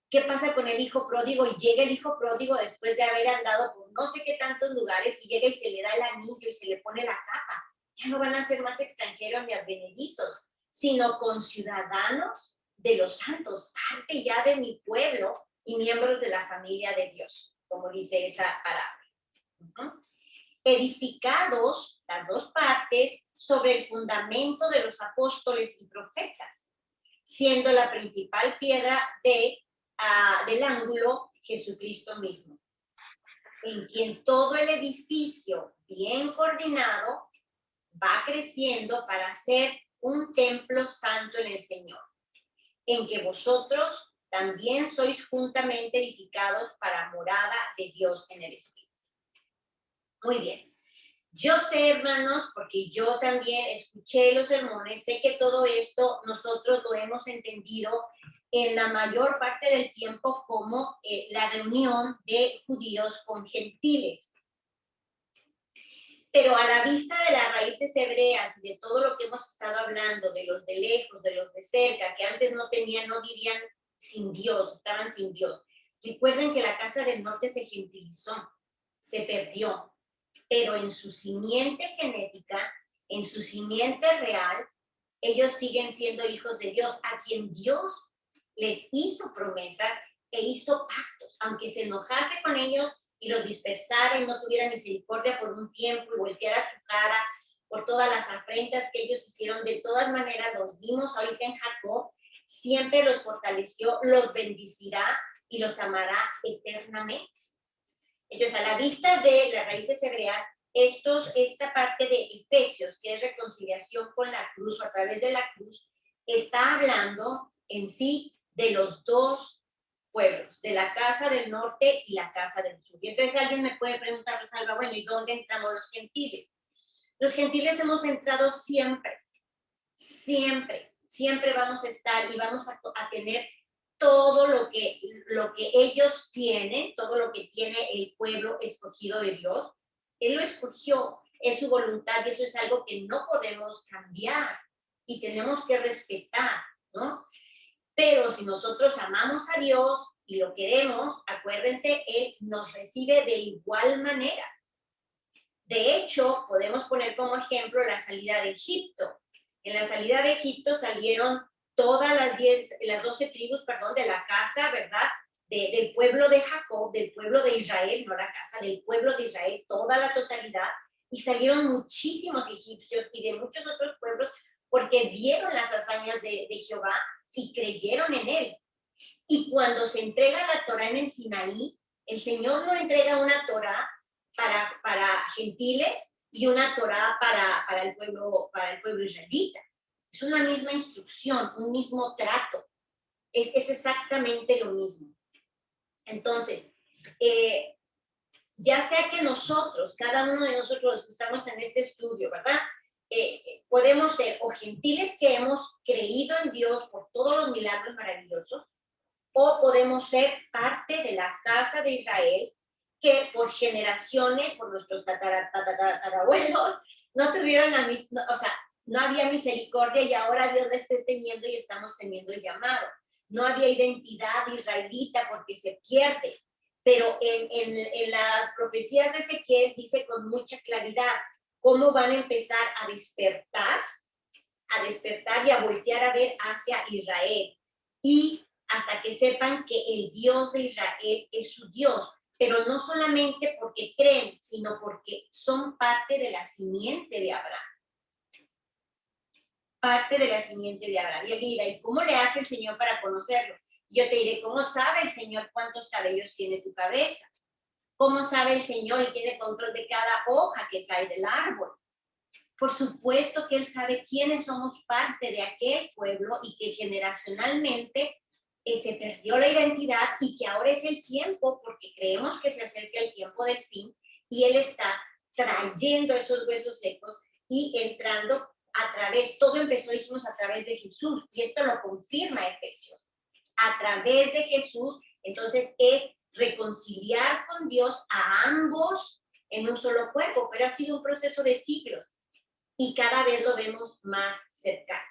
¿Qué pasa con el hijo pródigo? Y llega el hijo pródigo después de haber andado por no sé qué tantos lugares y llega y se le da el anillo y se le pone la capa. Ya no van a ser más extranjeros ni advenedizos, sino conciudadanos de los santos, parte ya de mi pueblo y miembros de la familia de Dios, como dice esa parábola. Edificados, las dos partes, sobre el fundamento de los apóstoles y profetas, siendo la principal piedra del ángulo Jesucristo mismo, en quien todo el edificio bien coordinado va creciendo para ser un templo santo en el Señor, en que vosotros también sois juntamente edificados para morada de Dios en el Espíritu. Muy bien. Yo sé, hermanos, porque yo también escuché los sermones, sé que todo esto nosotros lo hemos entendido en la mayor parte del tiempo como la reunión de judíos con gentiles. Pero a la vista de las raíces hebreas y de todo lo que hemos estado hablando, de los de lejos, de los de cerca, que antes no vivían sin Dios, estaban sin Dios. Recuerden que la casa del norte se gentilizó, se perdió, pero en su simiente genética, en su simiente real, ellos siguen siendo hijos de Dios, a quien Dios les hizo promesas e hizo pactos, aunque se enojase con ellos y los dispersara y no tuviera misericordia por un tiempo y volteara su cara por todas las afrentas que ellos hicieron. De todas maneras, los vimos ahorita en Jacob, siempre los fortaleció, los bendecirá y los amará eternamente. Entonces, a la vista de las raíces hebreas, esta parte de Efesios, que es reconciliación con la cruz o a través de la cruz, está hablando en sí de los dos pueblos, de la casa del norte y la casa del sur. Y entonces alguien me puede preguntar, Rosalba, bueno, ¿y dónde entramos los gentiles? Los gentiles hemos entrado siempre, siempre, siempre vamos a estar y vamos a tener todo lo que ellos tienen, todo lo que tiene el pueblo escogido de Dios. Él lo escogió, es su voluntad y eso es algo que no podemos cambiar y tenemos que respetar, ¿no? Pero si nosotros amamos a Dios y lo queremos, acuérdense, Él nos recibe de igual manera. De hecho, podemos poner como ejemplo la salida de Egipto. En la salida de Egipto salieron todas las 12 tribus, de la casa, ¿verdad? Del pueblo de Jacob, del pueblo de Israel, no la casa, del pueblo de Israel, toda la totalidad, y salieron muchísimos egipcios y de muchos otros pueblos porque vieron las hazañas de Jehová y creyeron en él. Y cuando se entrega la Torá en el Sinaí, el Señor no entrega una Torá para gentiles y una Torá para el pueblo israelita. Es una misma instrucción, un mismo trato. Es exactamente lo mismo. Entonces, ya sea que nosotros, cada uno de nosotros los que estamos en este estudio, ¿verdad? Podemos ser o gentiles que hemos creído en Dios por todos los milagros maravillosos, o podemos ser parte de la casa de Israel, que por generaciones, por nuestros tatarabuelos, no tuvieron la misma, o sea, no había misericordia y ahora Dios la está teniendo y estamos teniendo el llamado. No había identidad israelita porque se pierde, pero en las profecías de Ezequiel dice con mucha claridad cómo van a empezar a despertar y a voltear a ver hacia Israel. Y hasta que sepan que el Dios de Israel es su Dios, pero no solamente porque creen, sino porque son parte de la simiente de Abraham. Parte de la simiente de Abraham. Y él dirá, ¿y cómo le hace el Señor para conocerlo? Yo te diré, ¿cómo sabe el Señor cuántos cabellos tiene tu cabeza? ¿Cómo sabe el Señor y tiene control de cada hoja que cae del árbol? Por supuesto que Él sabe quiénes somos parte de aquel pueblo y que generacionalmente se perdió la identidad y que ahora es el tiempo, porque creemos que se acerca el tiempo del fin y Él está trayendo esos huesos secos y entrando a través, todo empezó, dijimos, a través de Jesús, y esto lo confirma Efesios. A través de Jesús, entonces es reconciliar con Dios a ambos en un solo cuerpo, pero ha sido un proceso de siglos y cada vez lo vemos más cercano.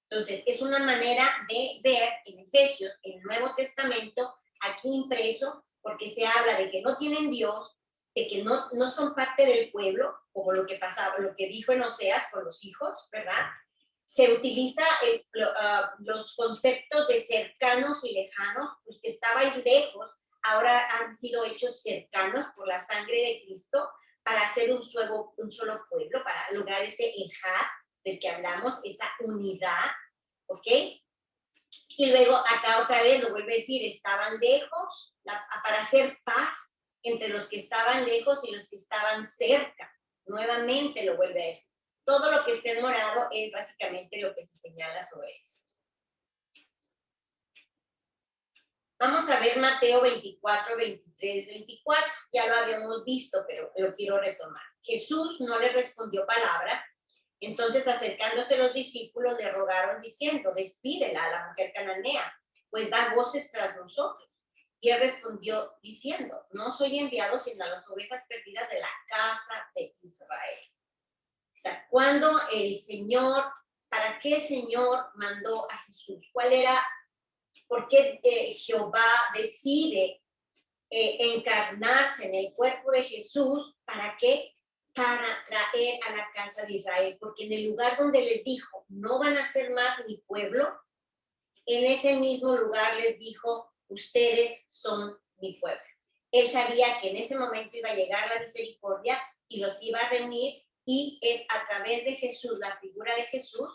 Entonces, es una manera de ver en Efesios, en el Nuevo Testamento, aquí impreso, porque se habla de que no tienen Dios, de que no son parte del pueblo, como lo que pasaba, lo que dijo en Oseas con los hijos, ¿verdad? Se utiliza los conceptos de cercanos y lejanos, los que estaban lejos, ahora han sido hechos cercanos por la sangre de Cristo para hacer un solo pueblo, para lograr ese ejad del que hablamos, esa unidad, ¿ok? Y luego acá otra vez lo vuelve a decir, estaban lejos, para hacer paz entre los que estaban lejos y los que estaban cerca. Nuevamente lo vuelve a decir. Todo lo que esté en morado es básicamente lo que se señala sobre eso. Vamos a ver Mateo 24, 23, 24. Ya lo habíamos visto, pero lo quiero retomar. Jesús no le respondió palabra. Entonces, acercándose los discípulos, le rogaron diciendo, despídela a la mujer cananea, pues da voces tras nosotros. Y él respondió diciendo, no soy enviado sino a las ovejas perdidas de la casa de Israel. O sea, cuando el Señor, ¿para qué el Señor mandó a Jesús? ¿Cuál era, por qué Jehová decide encarnarse en el cuerpo de Jesús? ¿Para qué? Para traer a la casa de Israel, porque en el lugar donde les dijo, no van a ser más mi pueblo, en ese mismo lugar les dijo, ustedes son mi pueblo. Él sabía que en ese momento iba a llegar la misericordia y los iba a reunir, y es a través de Jesús, la figura de Jesús,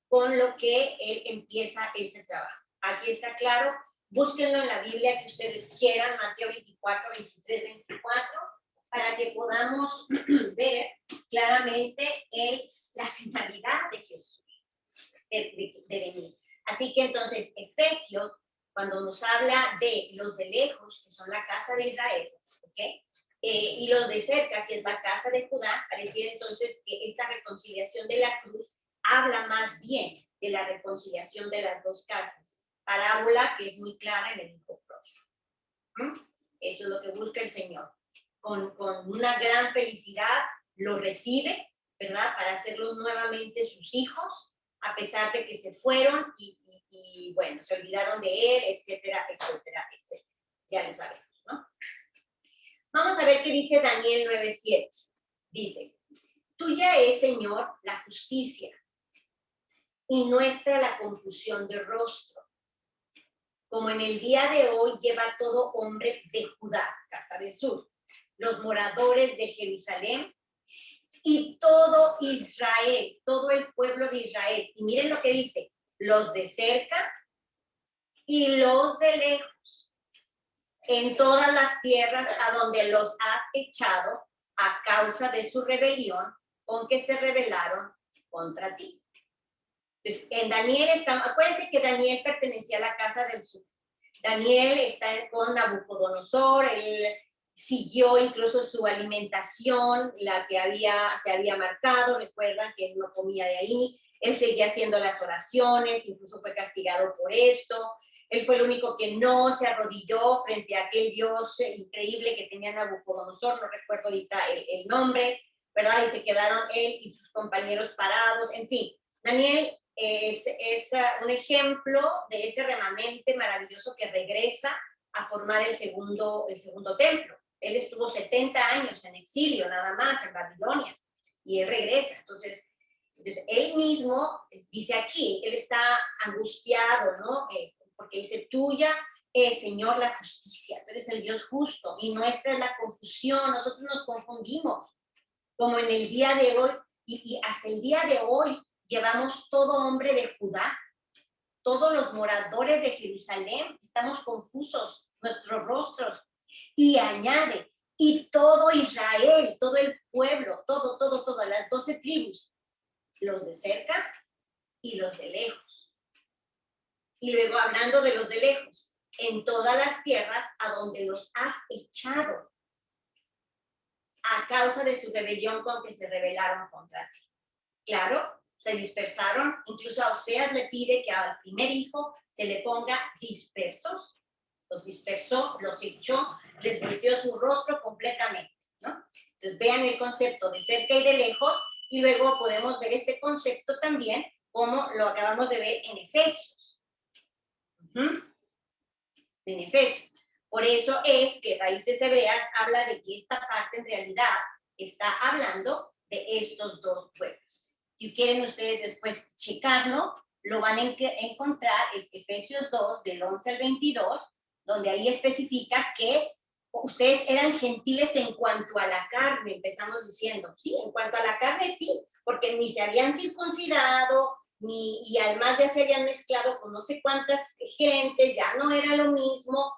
con lo que él empieza ese trabajo. Aquí está claro, búsquenlo en la Biblia que ustedes quieran, Mateo 24, 23, 24, para que podamos ver claramente la finalidad de Jesús, de venir. Así que entonces, Efesios, cuando nos habla de los de lejos, que son la casa de Israel, ¿ok? Y los de cerca, que es la casa de Judá, pareciera entonces que esta reconciliación de la cruz habla más bien de la reconciliación de las dos casas. Parábola que es muy clara en el hijo pródigo. Eso es lo que busca el Señor. Con una gran felicidad lo recibe, ¿verdad? Para hacerlos nuevamente sus hijos, a pesar de que se fueron y bueno, se olvidaron de él, etcétera, etcétera, etcétera. Ya lo sabemos, ¿no? Vamos a ver qué dice Daniel 9:7. Dice, tuya es, Señor, la justicia y nuestra la confusión de rostro. Como en el día de hoy lleva todo hombre de Judá, casa del sur, los moradores de Jerusalén y todo Israel, todo el pueblo de Israel. Y miren lo que dice, los de cerca y los de lejos, en todas las tierras a donde los has echado a causa de su rebelión con que se rebelaron contra ti. Entonces, en Daniel acuérdense que Daniel pertenecía a la casa del sur. Daniel está con Nabucodonosor, él siguió incluso su alimentación, la que se había marcado, recuerdan que él no comía de ahí, él seguía haciendo las oraciones, incluso fue castigado por esto, Él fue el único que no se arrodilló frente a aquel Dios increíble que tenía Nabucodonosor, no recuerdo ahorita el nombre, ¿verdad? Y se quedaron él y sus compañeros parados, en fin. Daniel es un ejemplo de ese remanente maravilloso que regresa a formar el segundo templo. Él estuvo 70 años en exilio, nada más, en Babilonia, y él regresa. Entonces él mismo dice aquí, él está angustiado, ¿no? Porque dice, tuya es, Señor, la justicia, tú eres el Dios justo, y nuestra es la confusión, nosotros nos confundimos, como en el día de hoy, y hasta el día de hoy llevamos todo hombre de Judá, todos los moradores de Jerusalén, estamos confusos, nuestros rostros, y añade, y todo Israel, todo el pueblo, todo, las 12 tribus, los de cerca y los de lejos. Y luego hablando de los de lejos, en todas las tierras a donde los has echado, a causa de su rebelión con que se rebelaron contra ti. Claro, se dispersaron, incluso a Oseas le pide que al primer hijo se le ponga dispersos. Los dispersó, los echó, les volteó su rostro completamente, ¿no? Entonces vean el concepto de cerca y de lejos, y luego podemos ver este concepto también como lo acabamos de ver en Efesios. En Efesios. Por eso es que Raíces Hebreas habla de que esta parte en realidad está hablando de estos dos pueblos. Si quieren ustedes después checarlo, lo van a encontrar, es Efesios 2, del 11 al 22, donde ahí especifica que ustedes eran gentiles en cuanto a la carne, empezamos diciendo, sí, en cuanto a la carne sí, porque ni se habían circuncidado, y además ya se habían mezclado con no sé cuántas gentes, ya no era lo mismo,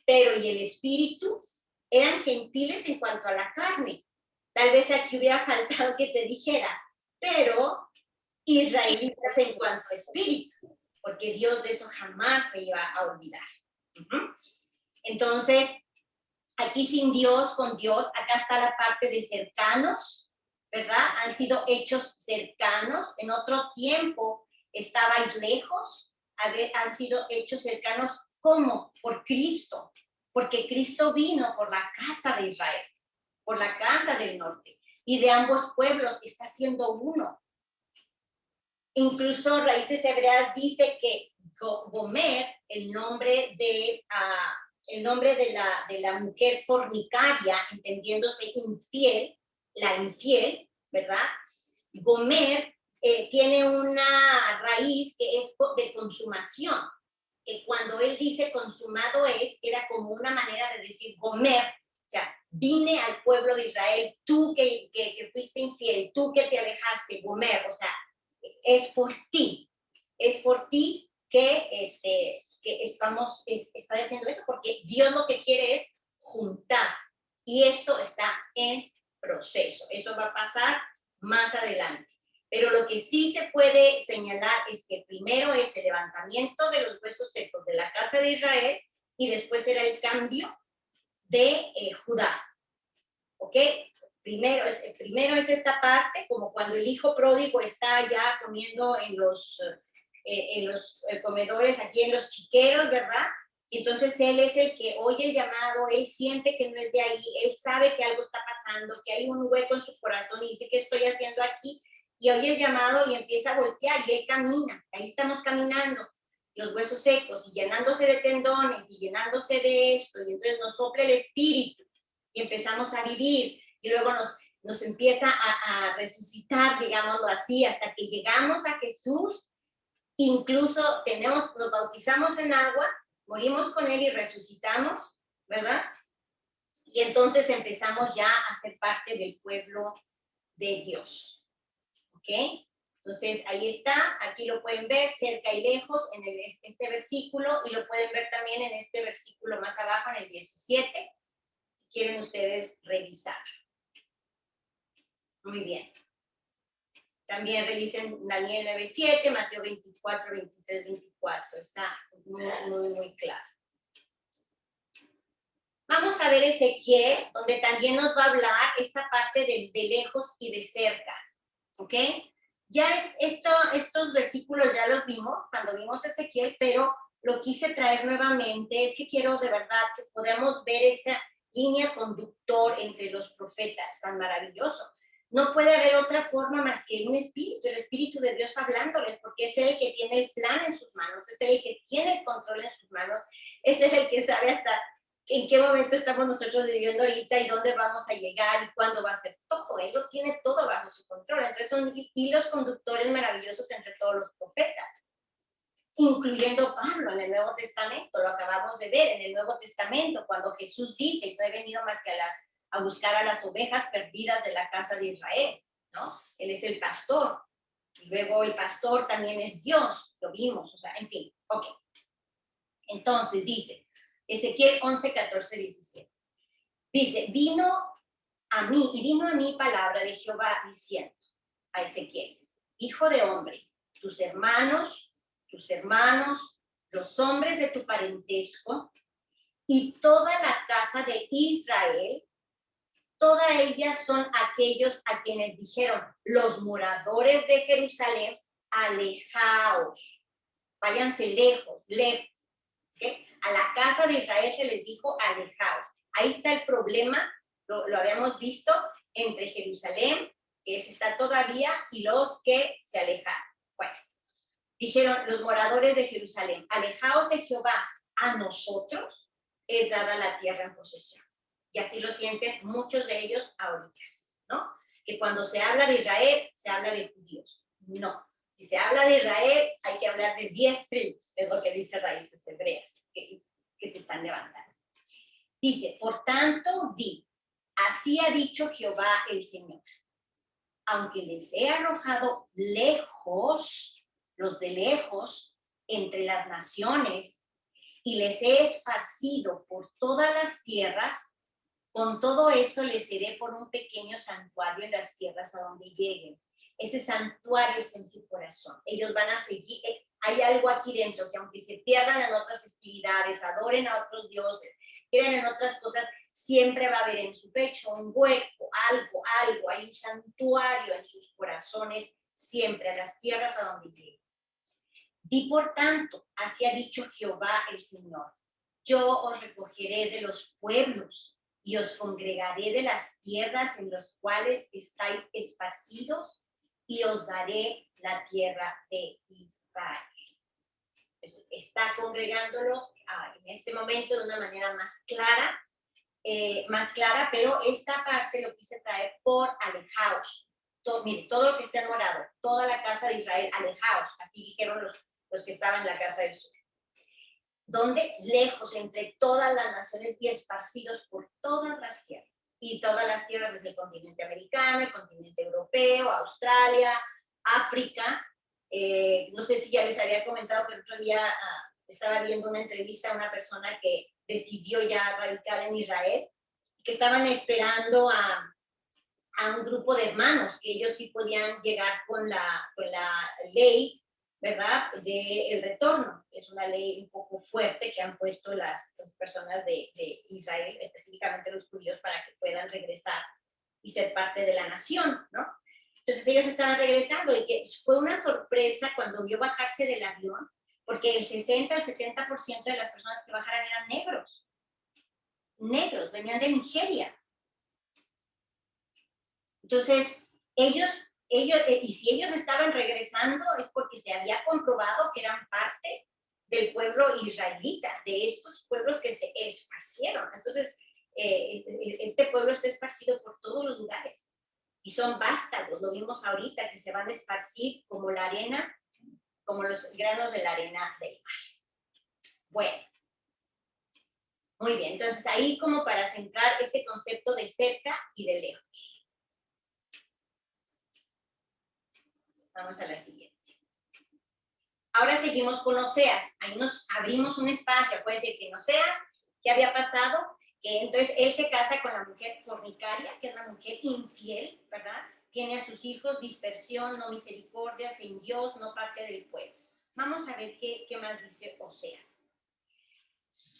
pero y el espíritu eran gentiles en cuanto a la carne. Tal vez aquí hubiera faltado que se dijera, pero israelitas en cuanto a espíritu, porque Dios de eso jamás se iba a olvidar. Entonces, aquí sin Dios, con Dios, acá está la parte de cercanos, ¿verdad? Han sido hechos cercanos, en otro tiempo estabais lejos, han sido hechos cercanos, ¿cómo? Por Cristo, porque Cristo vino por la casa de Israel, por la casa del norte, y de ambos pueblos está siendo uno. Incluso Raíces Hebreas dice que Gomer, el nombre de la mujer fornicaria, entendiéndose infiel, la infiel, ¿verdad? Gomer tiene una raíz que es de consumación, que cuando él dice consumado es, era como una manera de decir Gomer, o sea, vine al pueblo de Israel, tú que fuiste infiel, tú que te alejaste, Gomer, o sea, es por ti que está diciendo esto, porque Dios lo que quiere es juntar, y esto está en proceso, eso va a pasar más adelante. Pero lo que sí se puede señalar es que primero es el levantamiento de los huesos secos de la casa de Israel, y después era el cambio de Judá. ¿Ok? Primero es esta parte, como cuando el hijo pródigo está ya comiendo en los comedores, aquí en los chiqueros, ¿verdad? Y entonces él es el que oye el llamado, él siente que no es de ahí, él sabe que algo está pasando, que hay un hueco en su corazón y dice, ¿qué estoy haciendo aquí? Y oye el llamado y empieza a voltear y él camina, ahí estamos caminando, los huesos secos y llenándose de tendones y llenándose de esto, y entonces nos sopla el espíritu y empezamos a vivir, y luego nos empieza a resucitar, digámoslo así, hasta que llegamos a Jesús. Incluso nos bautizamos en agua, morimos con él y resucitamos, ¿verdad? Y entonces empezamos ya a ser parte del pueblo de Dios. ¿Ok? Entonces ahí está, aquí lo pueden ver, cerca y lejos, en este versículo, y lo pueden ver también en este versículo más abajo, en el 17, si quieren ustedes revisar. Muy bien. También revisen Daniel 9:7, Mateo 24, 23, 24. Está muy claro. Vamos a ver Ezequiel, donde también nos va a hablar esta parte de lejos y de cerca. ¿Ok? Ya estos versículos ya los vimos cuando vimos Ezequiel, pero lo quise traer nuevamente es que quiero de verdad que podamos ver esta línea conductor entre los profetas, tan maravilloso. No puede haber otra forma más que un espíritu, el Espíritu de Dios hablándoles, porque es Él el que tiene el plan en sus manos, es Él el que tiene el control en sus manos, es Él el que sabe hasta en qué momento estamos nosotros viviendo ahorita y dónde vamos a llegar y cuándo va a ser todo. Él lo tiene todo bajo su control. Entonces son hilos conductores maravillosos entre todos los profetas, incluyendo Pablo en el Nuevo Testamento. Lo acabamos de ver en el Nuevo Testamento, cuando Jesús dice, no he venido más que a buscar a las ovejas perdidas de la casa de Israel, ¿no? Él es el pastor. Y luego el pastor también es Dios, lo vimos, o sea, en fin, ok. Entonces dice, Ezequiel 11, 14, 17. Dice, vino a mí palabra de Jehová diciendo a Ezequiel, hijo de hombre, tus hermanos, los hombres de tu parentesco y toda la casa de Israel, todas ellas son aquellos a quienes dijeron los moradores de Jerusalén, alejaos, váyanse lejos, lejos. ¿Okay? A la casa de Israel se les dijo alejaos. Ahí está el problema, lo habíamos visto, entre Jerusalén, que está todavía, y los que se alejaron. Bueno, dijeron los moradores de Jerusalén, alejaos de Jehová, a nosotros es dada la tierra en posesión. Y así lo sienten muchos de ellos ahorita, ¿no? Que cuando se habla de Israel, se habla de judíos. No. Si se habla de Israel, hay que hablar de 10 tribus, es lo que dice Raíces Hebreas, que se están levantando. Dice, por tanto, así ha dicho Jehová el Señor, aunque les he arrojado lejos, los de lejos, entre las naciones, y les he esparcido por todas las tierras, con todo eso les seré por un pequeño santuario en las tierras a donde lleguen. Ese santuario está en su corazón. Ellos van a seguir. Hay algo aquí dentro que aunque se pierdan en otras festividades, adoren a otros dioses, crean en otras cosas, siempre va a haber en su pecho un hueco, algo. Hay un santuario en sus corazones siempre, a las tierras a donde lleguen. Di por tanto, así ha dicho Jehová el Señor, yo os recogeré de los pueblos y os congregaré de las tierras en las cuales estáis esparcidos y os daré la tierra de Israel. Entonces, está congregándolos en este momento de una manera más clara, pero esta parte lo quise traer por alejaos. Mire, todo lo que está en morado, toda la casa de Israel, alejaos, así dijeron los que estaban en la casa del sur. Donde lejos entre todas las naciones y esparcidos por todas las tierras. Y todas las tierras es el continente americano, el continente europeo, Australia, África. No sé si ya les había comentado que el otro día estaba viendo una entrevista a una persona que decidió ya radicar en Israel, que estaban esperando a un grupo de hermanos, que ellos sí podían llegar con la ley, ¿verdad?, del retorno. Es una ley un poco fuerte que han puesto las personas de Israel, específicamente los judíos, para que puedan regresar y ser parte de la nación, ¿no? Entonces ellos estaban regresando y que fue una sorpresa cuando vio bajarse del avión, porque el 60 al 70% de las personas que bajaran eran negros, venían de Nigeria. Entonces, y si ellos estaban regresando es porque se había comprobado que eran parte del pueblo israelita, de estos pueblos que se esparcieron. Entonces, este pueblo está esparcido por todos los lugares y son vástagos, lo vimos ahorita, que se van a esparcir como la arena, como los granos de la arena del mar. Bueno, muy bien, entonces ahí como para centrar este concepto de cerca y de lejos. Vamos a la siguiente. Ahora seguimos con Oseas. Ahí nos abrimos un espacio. Acuérdense que en Oseas, ¿qué había pasado? Que entonces él se casa con la mujer fornicaria, que es una mujer infiel, ¿verdad? Tiene a sus hijos, dispersión, no misericordia, sin Dios, no parte del pueblo. Vamos a ver qué más dice Oseas.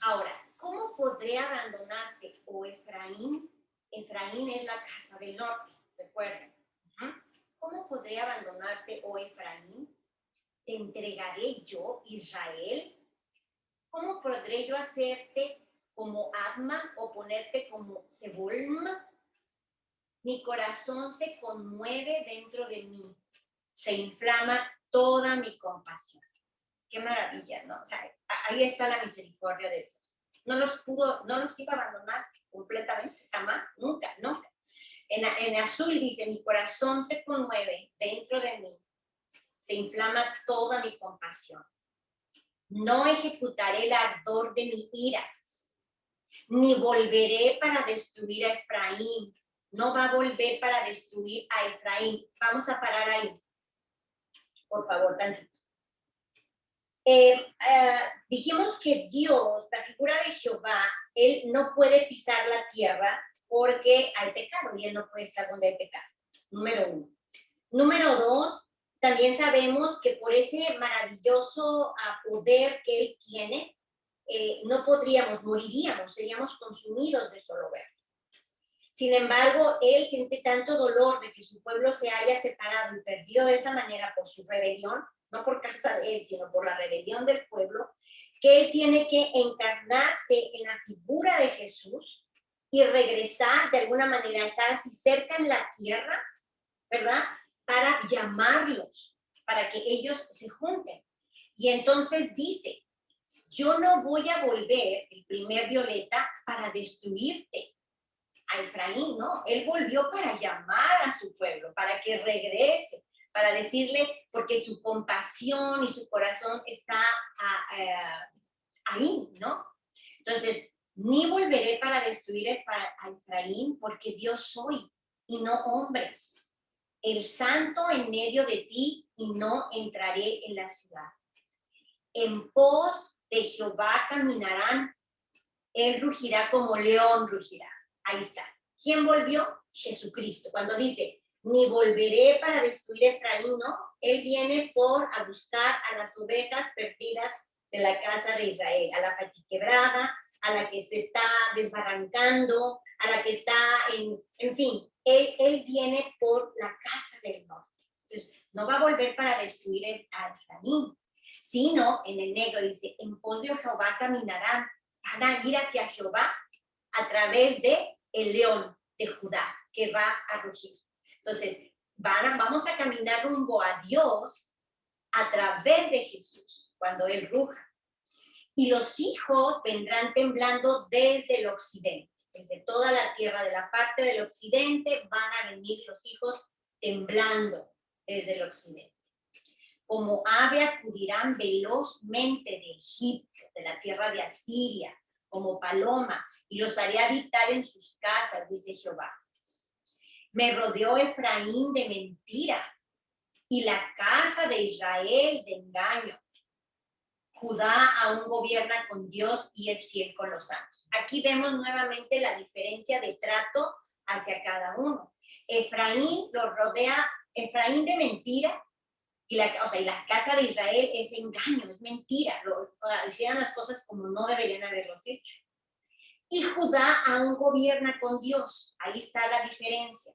Ahora, ¿cómo podré abandonarte, oh Efraín? Efraín es la casa del norte, recuerden. ¿Cómo podré abandonarte, oh Efraín? ¿Te entregaré yo, Israel? ¿cómo podré yo hacerte como Adma o ponerte como Sebolma? Mi corazón se conmueve dentro de mí, se inflama toda mi compasión. Qué maravilla, ¿no? O sea, ahí está la misericordia de Dios. No los iba a abandonar completamente, jamás, nunca, nunca. En azul dice, mi corazón se conmueve dentro de mí, se inflama toda mi compasión. No ejecutaré el ardor de mi ira, ni volveré para destruir a Efraín. No va a volver para destruir a Efraín. Vamos a parar ahí, por favor, tantito. Dijimos que Dios, la figura de Jehová, él no puede pisar la tierra porque hay pecado y él no puede estar donde hay pecado. Número 1. Número 2, también sabemos que por ese maravilloso poder que él tiene, no podríamos, moriríamos, seríamos consumidos de solo verlo. Sin embargo, él siente tanto dolor de que su pueblo se haya separado y perdido de esa manera por su rebelión, no por causa de él, sino por la rebelión del pueblo, que él tiene que encarnarse en la figura de Jesús y regresar de alguna manera, estar así cerca en la tierra, ¿verdad? Para llamarlos, para que ellos se junten. Y entonces dice, yo no voy a volver, el primer violeta, para destruirte. A Efraín, ¿no? Él volvió para llamar a su pueblo, para que regrese, para decirle, porque su compasión y su corazón está ahí, ¿no? Entonces, ni volveré para destruir a Efraín, porque Dios soy y no hombre. El santo en medio de ti y no entraré en la ciudad. En pos de Jehová caminarán, él rugirá como león rugirá. Ahí está. ¿Quién volvió? Jesucristo. Cuando dice, ni volveré para destruir Efraín, ¿no? Él viene a buscar a las ovejas perdidas de la casa de Israel, a la patiquebrada, a la que se está desbarrancando, a la que está en fin, él viene por la casa del norte. Entonces, no va a volver para destruir a Efraín, sino en el negro dice, en pos de Jehová caminarán, van a ir hacia Jehová a través de el león de Judá que va a rugir. Entonces, vamos a caminar rumbo a Dios a través de Jesús cuando Él ruja. Y los hijos vendrán temblando desde el occidente, desde toda la tierra, de la parte del occidente van a venir los hijos temblando desde el occidente. Como ave acudirán velozmente de Egipto, de la tierra de Asiria, como paloma, y los haré habitar en sus casas, dice Jehová. Me rodeó Efraín de mentira, y la casa de Israel de engaño. Judá aún gobierna con Dios y es fiel con los santos. Aquí vemos nuevamente la diferencia de trato hacia cada uno. Efraín los rodea, Efraín de mentira, y la casa de Israel es engaño, es mentira. Hicieron las cosas como no deberían haberlos hecho. Y Judá aún gobierna con Dios. Ahí está la diferencia.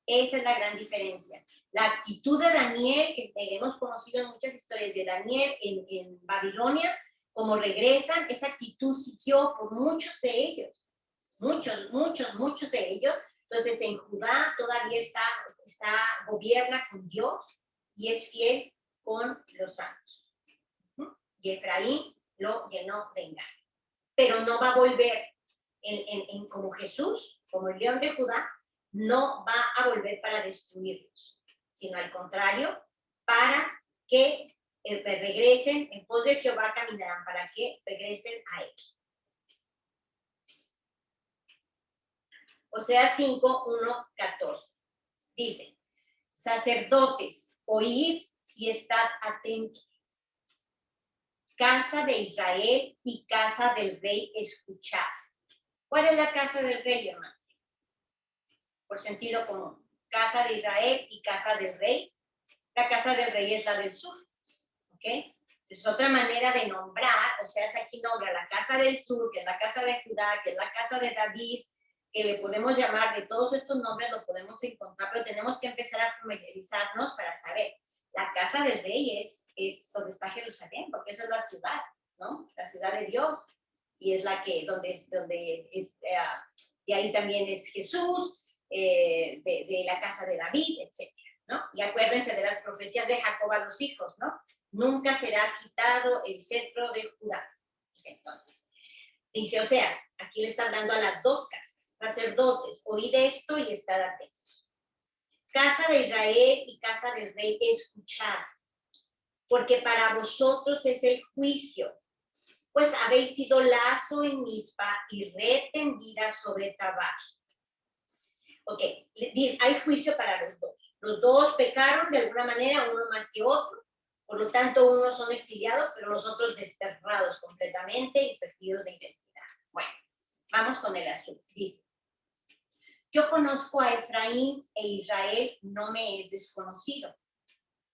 Esa es la gran diferencia. La actitud de Daniel, que hemos conocido en muchas historias de Daniel en Babilonia, como regresan, esa actitud siguió por muchos de ellos. Muchos de ellos. Entonces en Judá todavía gobierna con Dios y es fiel con los santos. Y Efraín lo llenó de engaño. Pero no va a volver como Jesús, como el león de Judá, no va a volver para destruirlos, sino al contrario, para que regresen, en pos de Jehová caminarán, para que regresen a él. Oseas 5, 1, 14. Dice, sacerdotes, oíd y estad atentos. Casa de Israel y casa del rey, escuchad. ¿Cuál es la casa del rey, hermano? Por sentido común. Casa de Israel y casa del rey. La casa del rey es la del sur. ¿Ok? Es otra manera de nombrar, o sea, aquí nombra la casa del sur, que es la casa de Judá, que es la casa de David, que le podemos llamar, de todos estos nombres lo podemos encontrar, pero tenemos que empezar a familiarizarnos para saber. La casa del rey es donde está Jerusalén, porque esa es la ciudad. ¿no? La ciudad de Dios. Y es la que, de ahí también es Jesús, de la casa de David, etcétera, ¿no? Y acuérdense de las profecías de Jacob a los hijos, ¿no? Nunca será quitado el cetro de Judá. Entonces, dice Oseas, aquí le está hablando a las dos casas, sacerdotes, oíd esto y estad atentos. Casa de Israel y casa del rey, escuchad, porque para vosotros es el juicio, pues habéis sido lazo en Mizpa y red tendida sobre Tabar. Ok, hay juicio para los dos. Los dos pecaron de alguna manera, uno más que otro. Por lo tanto, unos son exiliados, pero los otros desterrados completamente y perdidos de identidad. Bueno, vamos con el asunto. Dice, yo conozco a Efraín e Israel no me es desconocido,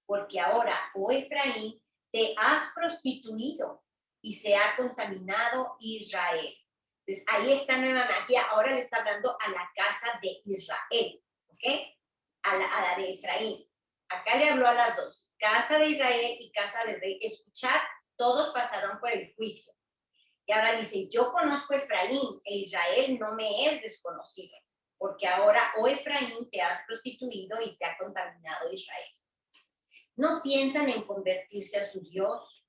porque ahora, oh Efraín, te has prostituido y se ha contaminado Israel. Entonces, ahí está nuevamente, aquí ahora le está hablando a la casa de Israel, ¿ok? A la de Efraín. Acá le habló a las dos, casa de Israel y casa del rey. Escuchar, todos pasaron por el juicio. Y ahora dice, yo conozco a Efraín e Israel no me es desconocido, porque ahora, oh Efraín, te has prostituido y se ha contaminado Israel. No piensan en convertirse a su Dios,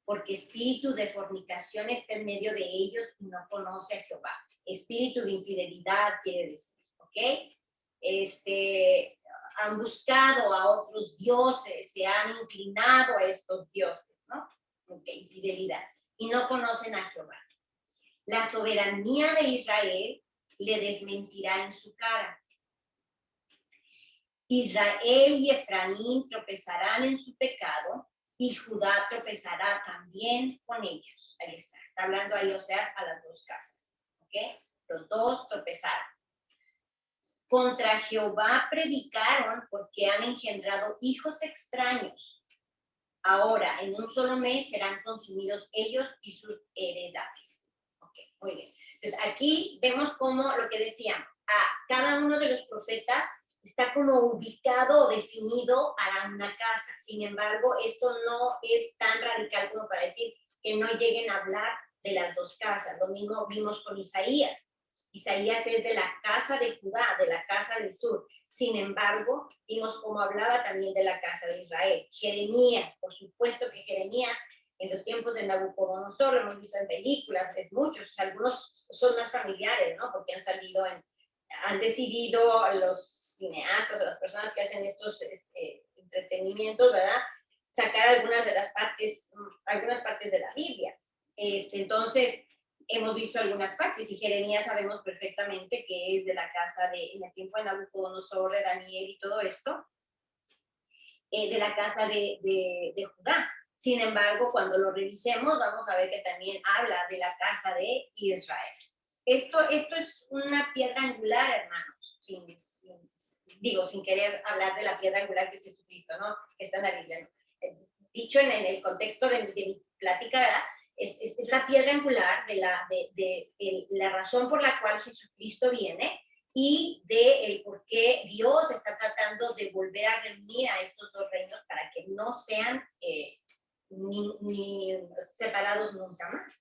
porque espíritu de fornicación está en medio de ellos y no conoce a Jehová. Espíritu de infidelidad quiere decir, ¿ok? Han buscado a otros dioses, se han inclinado a estos dioses, ¿no? Ok, infidelidad. Y no conocen a Jehová. La soberanía de Israel le desmentirá en su cara. Israel y Efraín tropezarán en su pecado y Judá tropezará también con ellos. Ahí está hablando ahí, o sea, a las dos casas, ¿ok? Los dos tropezaron. Contra Jehová predicaron porque han engendrado hijos extraños. Ahora, en un solo mes serán consumidos ellos y sus heredades. Ok, muy bien. Entonces, aquí vemos cómo lo que decíamos, a cada uno de los profetas está como ubicado o definido para una casa. Sin embargo, esto no es tan radical como para decir que no lleguen a hablar de las dos casas. Lo mismo vimos con Isaías. Isaías es de la casa de Judá, de la casa del sur. Sin embargo, vimos cómo hablaba también de la casa de Israel. Jeremías, por supuesto que Jeremías, en los tiempos de Nabucodonosor, lo hemos visto en películas, de muchos, algunos son más familiares, ¿no? Porque han decidido los cineastas o las personas que hacen estos entretenimientos, ¿verdad? Sacar algunas partes de la Biblia. Entonces, hemos visto algunas partes y Jeremías sabemos perfectamente que es de la casa en el tiempo de Nabucodonosor, de Daniel y todo esto, de la casa de Judá. Sin embargo, cuando lo revisemos, vamos a ver que también habla de la casa de Israel. Esto es una piedra angular, hermanos, sin querer hablar de la piedra angular que es Jesucristo, ¿no? Que está en la Biblia, ¿no? Dicho en el contexto de mi plática, ¿verdad? Es la piedra angular de la razón por la cual Jesucristo viene y de por qué Dios está tratando de volver a reunir a estos dos reinos para que no sean ni separados nunca más.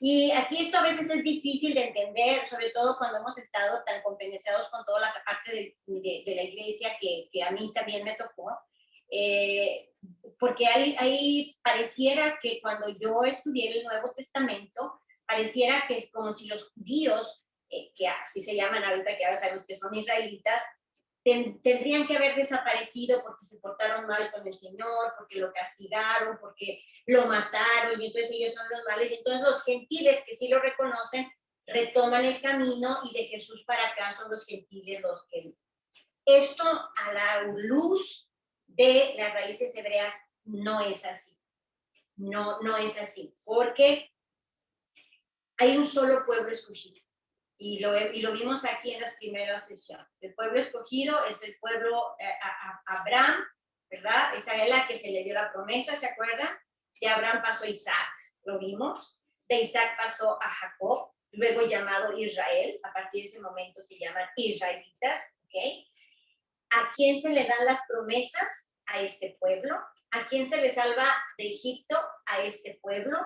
Y aquí esto a veces es difícil de entender, sobre todo cuando hemos estado tan compenetrados con toda la parte de la iglesia que a mí también me tocó. Porque ahí pareciera que cuando yo estudié el Nuevo Testamento, pareciera que es como si los judíos, que así se llaman ahorita, que ahora sabemos que son israelitas, tendrían que haber desaparecido porque se portaron mal con el Señor, porque lo castigaron, porque lo mataron, y entonces ellos son los males. Y entonces los gentiles que sí lo reconocen, retoman el camino y de Jesús para acá son los gentiles los que... Esto a la luz de las raíces hebreas no es así. No es así, porque hay un solo pueblo escogido. Y lo vimos aquí en las primeras sesiones. El pueblo escogido es el pueblo Abraham, ¿verdad? Esa es la que se le dio la promesa, ¿se acuerdan? De Abraham pasó a Isaac, lo vimos. De Isaac pasó a Jacob, luego llamado Israel. A partir de ese momento se llaman israelitas, ¿ok? ¿A quién se le dan las promesas? A este pueblo. ¿A quién se le salva de Egipto? A este pueblo.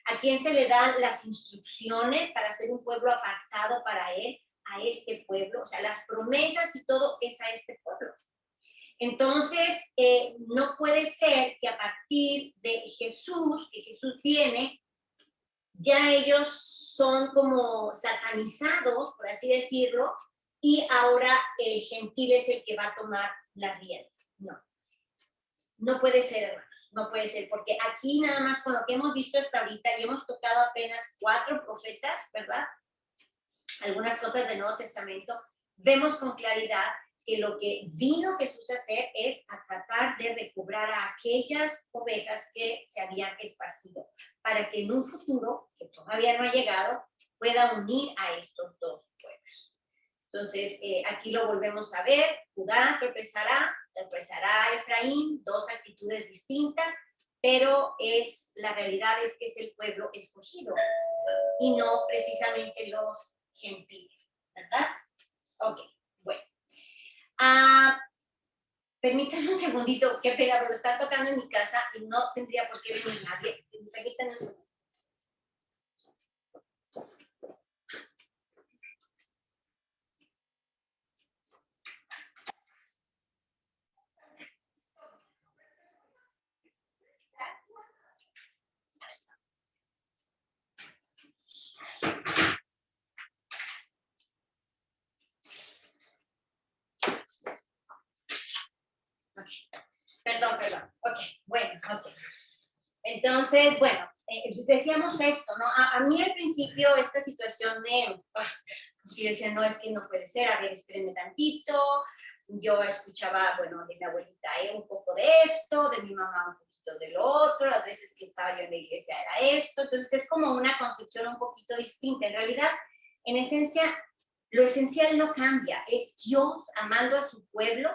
¿A quién se le dan las instrucciones para ser un pueblo apartado para él? A este pueblo. O sea, las promesas y todo es a este pueblo. Entonces, no puede ser que a partir de Jesús, que Jesús viene, ya ellos son como satanizados, por así decirlo, y ahora el gentil es el que va a tomar las riendas. No, no puede ser, hermanos, no puede ser, porque aquí nada más con lo que hemos visto hasta ahorita, y hemos tocado apenas 4 profetas, ¿verdad? Algunas cosas del Nuevo Testamento, vemos con claridad que lo que vino Jesús a hacer es a tratar de recobrar a aquellas ovejas que se habían esparcido, para que en un futuro, que todavía no ha llegado, pueda unir a estos dos pueblos. Entonces, aquí lo volvemos a ver, Judá tropezará Efraín, 2 actitudes distintas, pero la realidad es que es el pueblo escogido y no precisamente los gentiles, ¿verdad? Ok, bueno. Permítanme un segundito, qué pena, pero están tocando en mi casa y no tendría por qué venir nadie. Permítanme un segundo. Perdón. Ok, bueno, ok. Entonces, bueno, decíamos esto, ¿no? A mí al principio esta situación yo decía, no, es que no puede ser, a ver, espérenme tantito. Yo escuchaba, bueno, de mi abuelita un poco de esto, de mi mamá un poquito de lo otro, las veces que estaba yo en la iglesia era esto, entonces es como una concepción un poquito distinta. En realidad, en esencia, lo esencial no cambia, es Dios amando a su pueblo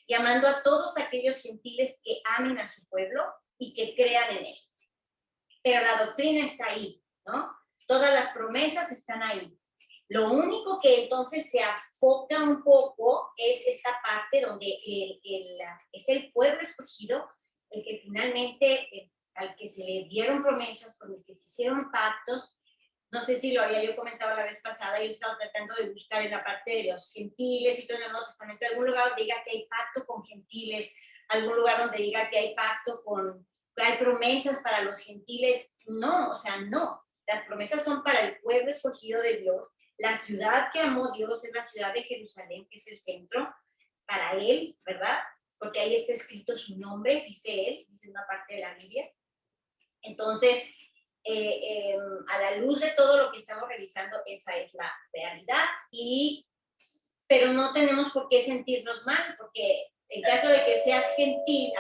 y amando a todos aquellos gentiles que amen a su pueblo y que crean en él. Pero la doctrina está ahí, ¿no? Todas las promesas están ahí. Lo único que entonces se enfoca un poco es esta parte donde es el pueblo escogido, el que finalmente, al que se le dieron promesas, con el que se hicieron pactos. No sé si lo había yo comentado la vez pasada, yo he estado tratando de buscar en la parte de los gentiles y todo en el Nuevo Testamento, algún lugar donde diga que hay pacto con gentiles, algún lugar donde diga que hay pacto que hay promesas para los gentiles. No, o sea, no. Las promesas son para el pueblo escogido de Dios. La ciudad que amó Dios es la ciudad de Jerusalén, que es el centro para él, ¿verdad? Porque ahí está escrito su nombre, dice él, dice una parte de la Biblia. Entonces, a la luz de todo lo que estamos revisando, esa es la realidad, pero no tenemos por qué sentirnos mal, porque en caso de que seas gentil,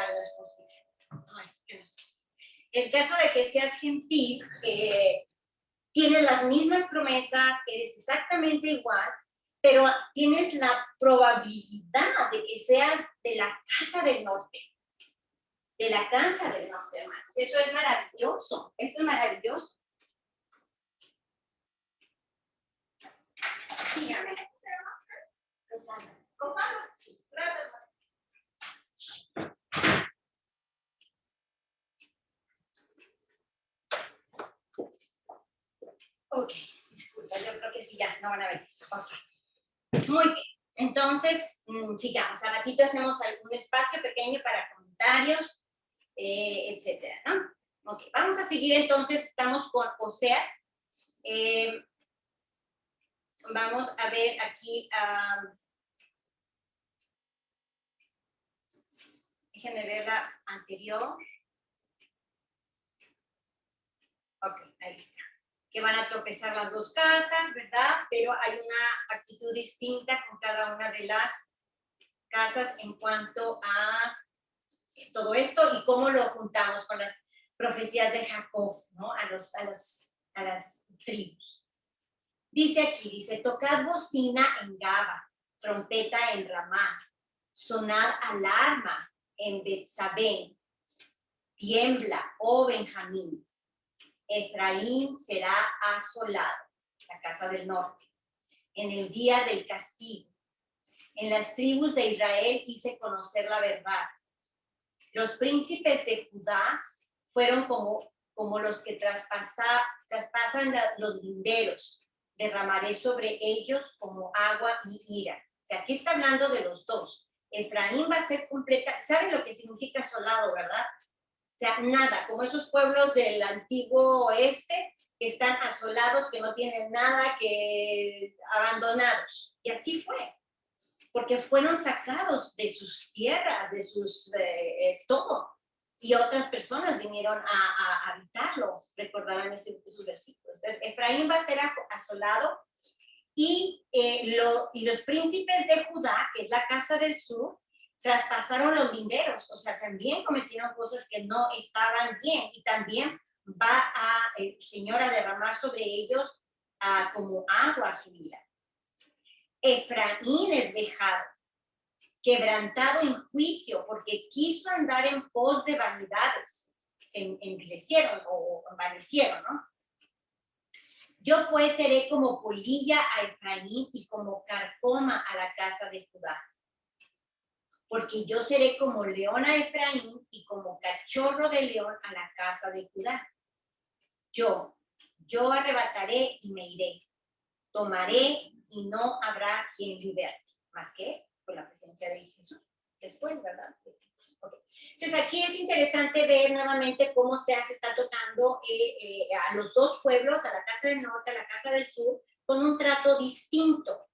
en caso de que seas gentil, tienes las mismas promesas, eres exactamente igual, pero tienes la probabilidad de que seas de la casa del norte. De la casa del norte, hermanos. Eso es maravilloso. Esto es maravilloso. Dígame. Sí. Ok, disculpa, yo creo que sí, ya, no van a ver. Okay. Muy bien, entonces, sigamos. A ratito hacemos algún espacio pequeño para comentarios, etcétera, ¿no? Ok, vamos a seguir entonces, estamos con Oseas. Vamos a ver aquí, déjenme ver la anterior. Ok, ahí está. Que van a tropezar las dos casas, ¿verdad? Pero hay una actitud distinta con cada una de las casas en cuanto a todo esto y cómo lo juntamos con las profecías de Jacob, ¿no? A las tribus. Dice aquí, dice, tocad bocina en Gaba, trompeta en Ramá, sonad alarma en Betsabén, tiembla, oh Benjamín. Efraín será asolado, la casa del norte, en el día del castigo. En las tribus de Israel hice conocer la verdad. Los príncipes de Judá fueron como como los que traspasan los linderos. Derramaré sobre ellos como agua mi ira. O sea, aquí está hablando de los dos. Efraín va a ser completa. ¿Saben lo que significa asolado, verdad? O sea, nada, como esos pueblos del antiguo oeste que están asolados, que no tienen nada, que abandonados. Y así fue, porque fueron sacados de sus tierras, de sus todo. Y otras personas vinieron a habitarlo, recordarán esos versículos. Entonces, Efraín va a ser asolado y los príncipes de Judá, que es la casa del sur, traspasaron los linderos, o sea, también cometieron cosas que no estaban bien y también va el Señor a derramar sobre ellos como agua su ira. Efraín es vejado, quebrantado en juicio, porque quiso andar en pos de vanidades. Se envilecieron o envanecieron, ¿no? Yo pues seré como polilla a Efraín y como carcoma a la casa de Judá. Porque yo seré como león a Efraín y como cachorro de león a la casa de Judá. Yo arrebataré y me iré. Tomaré y no habrá quien liberte. Más que por la presencia de Jesús. Después, ¿verdad? Okay. Entonces aquí es interesante ver nuevamente cómo se está tocando a los dos pueblos, a la casa del norte, a la casa del sur, con un trato distinto,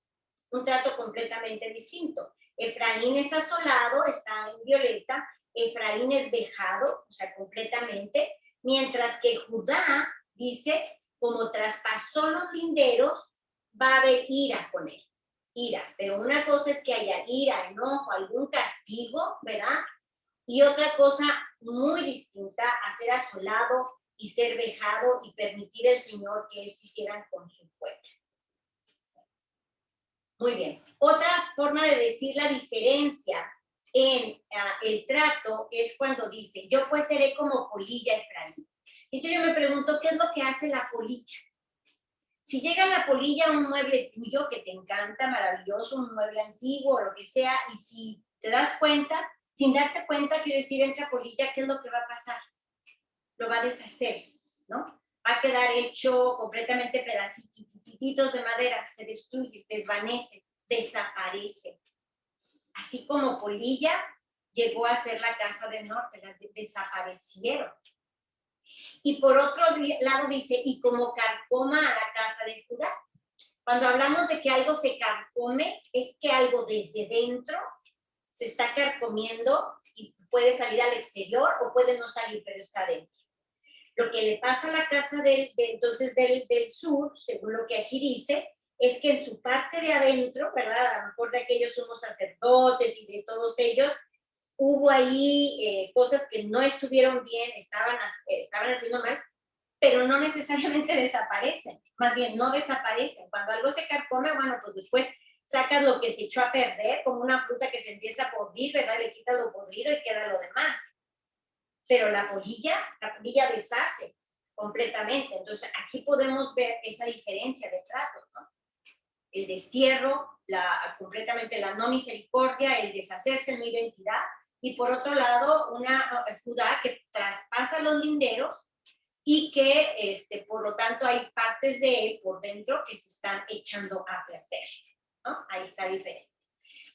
un trato completamente distinto. Efraín es asolado, está en violeta, Efraín es vejado, o sea, completamente, mientras que Judá dice, como traspasó los linderos, va a haber ira con él. Ira, pero una cosa es que haya ira, enojo, algún castigo, ¿verdad? Y otra cosa muy distinta a ser asolado y ser vejado y permitir al Señor que ellos hicieran con su pueblo. Muy bien. Otra forma de decir la diferencia en el trato es cuando dice, yo pues seré como polilla Efraín. Entonces yo me pregunto, ¿qué es lo que hace la polilla? Si llega la polilla a un mueble tuyo que te encanta, maravilloso, un mueble antiguo o lo que sea, y si te das cuenta, sin darte cuenta, quiero decir, entra polilla, ¿qué es lo que va a pasar? Lo va a deshacer, ¿no? Va a quedar hecho completamente pedacitos de madera, se destruye, desvanece, desaparece. Así como polilla llegó a ser la casa del norte, las desaparecieron. Y por otro lado dice, y como carcoma a la casa de Judá. Cuando hablamos de que algo se carcome, es que algo desde dentro se está carcomiendo y puede salir al exterior o puede no salir, pero está dentro. Lo que le pasa a la casa del sur, según lo que aquí dice, es que en su parte de adentro, ¿verdad? A lo mejor de aquellos somos sacerdotes y de todos ellos, hubo ahí cosas que no estuvieron bien, estaban haciendo mal, pero no necesariamente desaparecen, más bien no desaparecen. Cuando algo se carcome, bueno, pues después sacas lo que se echó a perder, como una fruta que se empieza a podrir, ¿verdad? Le quitas lo podrido y queda lo demás. Pero la polilla deshace completamente. Entonces, aquí podemos ver esa diferencia de trato, ¿no? El destierro, completamente la no misericordia, el deshacerse, no identidad, y por otro lado, una Judá que traspasa los linderos y que, por lo tanto, hay partes de él por dentro que se están echando a perder, ¿no? Ahí está diferente.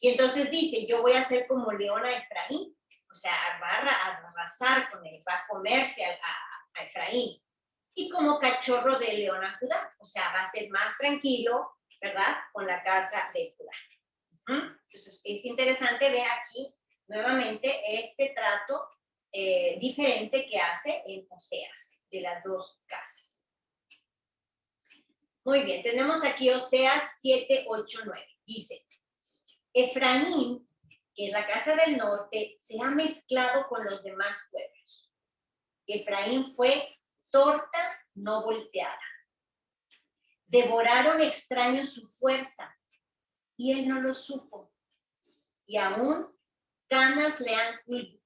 Y entonces dice, yo voy a ser como león a Efraín, o sea, va a arrasar con él, va a comerse a Efraín. Y como cachorro de león a Judá, o sea, va a ser más tranquilo, ¿verdad? Con la casa de Judá. Entonces, es interesante ver aquí nuevamente este trato diferente que hace en Oseas, de las dos casas. Muy bien, tenemos aquí Oseas 7, 8, 9. Dice, Efraín, que es la casa del norte, se ha mezclado con los demás pueblos. Efraín fue torta no volteada. Devoraron extraños su fuerza y él no lo supo. Y aún canas le han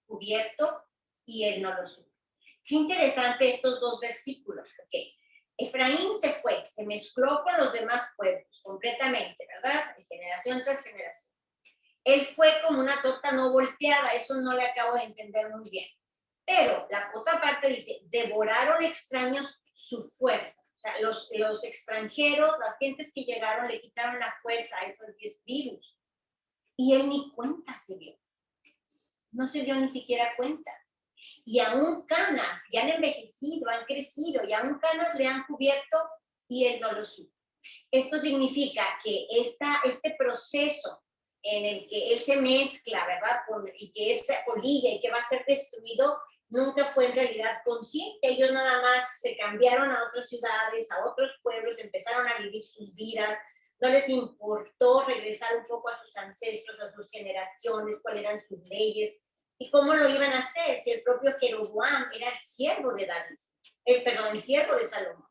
cubierto y él no lo supo. Qué interesante estos dos versículos, porque Efraín se fue, se mezcló con los demás pueblos completamente, ¿verdad? De generación tras generación. Él fue como una torta no volteada, eso no le acabo de entender muy bien. Pero la otra parte dice, devoraron extraños su fuerza. O sea, los extranjeros, las gentes que llegaron, le quitaron la fuerza a esos 10 virus. Y él ni cuenta se dio. No se dio ni siquiera cuenta. Y aún canas, ya han envejecido, han crecido, y aún canas le han cubierto y él no lo supo. Esto significa que este proceso en el que él se mezcla, ¿verdad? Y que es polilla y que va a ser destruido, nunca fue en realidad consciente. Ellos nada más se cambiaron a otras ciudades, a otros pueblos, empezaron a vivir sus vidas. No les importó regresar un poco a sus ancestros, a sus generaciones, cuáles eran sus leyes y cómo lo iban a hacer si el propio Jeroboam era el siervo de David, el siervo de Salomón.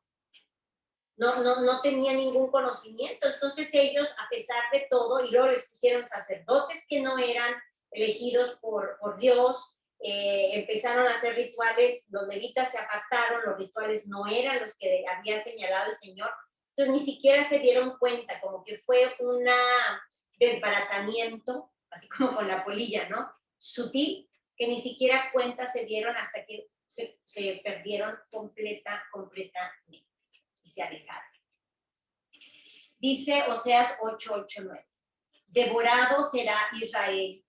No tenía ningún conocimiento. Entonces ellos, a pesar de todo, y luego les pusieron sacerdotes que no eran elegidos por Dios, empezaron a hacer rituales, los levitas se apartaron, los rituales no eran los que había señalado el Señor. Entonces ni siquiera se dieron cuenta, como que fue un desbaratamiento, así como con la polilla, ¿no? Sutil, que ni siquiera cuenta se dieron hasta que se perdieron completamente y se alejaron. Dice Oseas 8:8-9, devorado será Israel,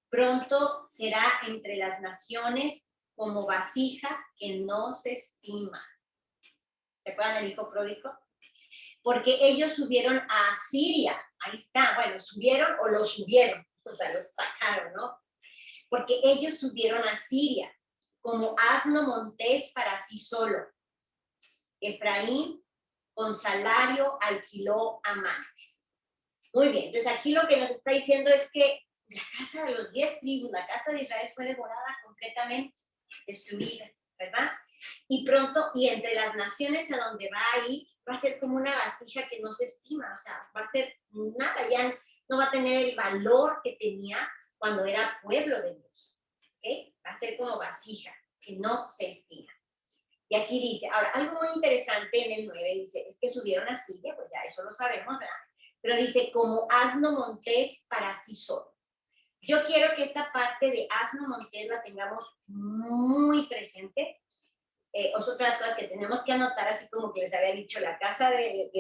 pronto será entre las naciones como vasija que no se estima. ¿Se acuerdan del hijo pródigo? Porque ellos subieron a Asiria, ahí está, bueno, subieron o los subieron, o sea, los sacaron, ¿no? Porque ellos subieron a Asiria como asno montés para sí solo. Efraín con salario alquiló amantes. Muy bien, entonces aquí lo que nos está diciendo es que la casa de los 10 tribus, la casa de Israel fue devorada completamente, destruida, ¿verdad? Y pronto, y entre las naciones a donde va a ir, va a ser como una vasija que no se estima, o sea, va a ser nada, ya no va a tener el valor que tenía cuando era pueblo de Dios, ¿ok? Va a ser como vasija, que no se estima. Y aquí dice, ahora, algo muy interesante en el 9, dice, es que subieron a Siria, pues ya eso lo sabemos, ¿verdad? Pero dice, como asno montés para sí solo. Yo quiero que esta parte de asno montés la tengamos muy presente. Otras cosas que tenemos que anotar, así como que les había dicho, la casa de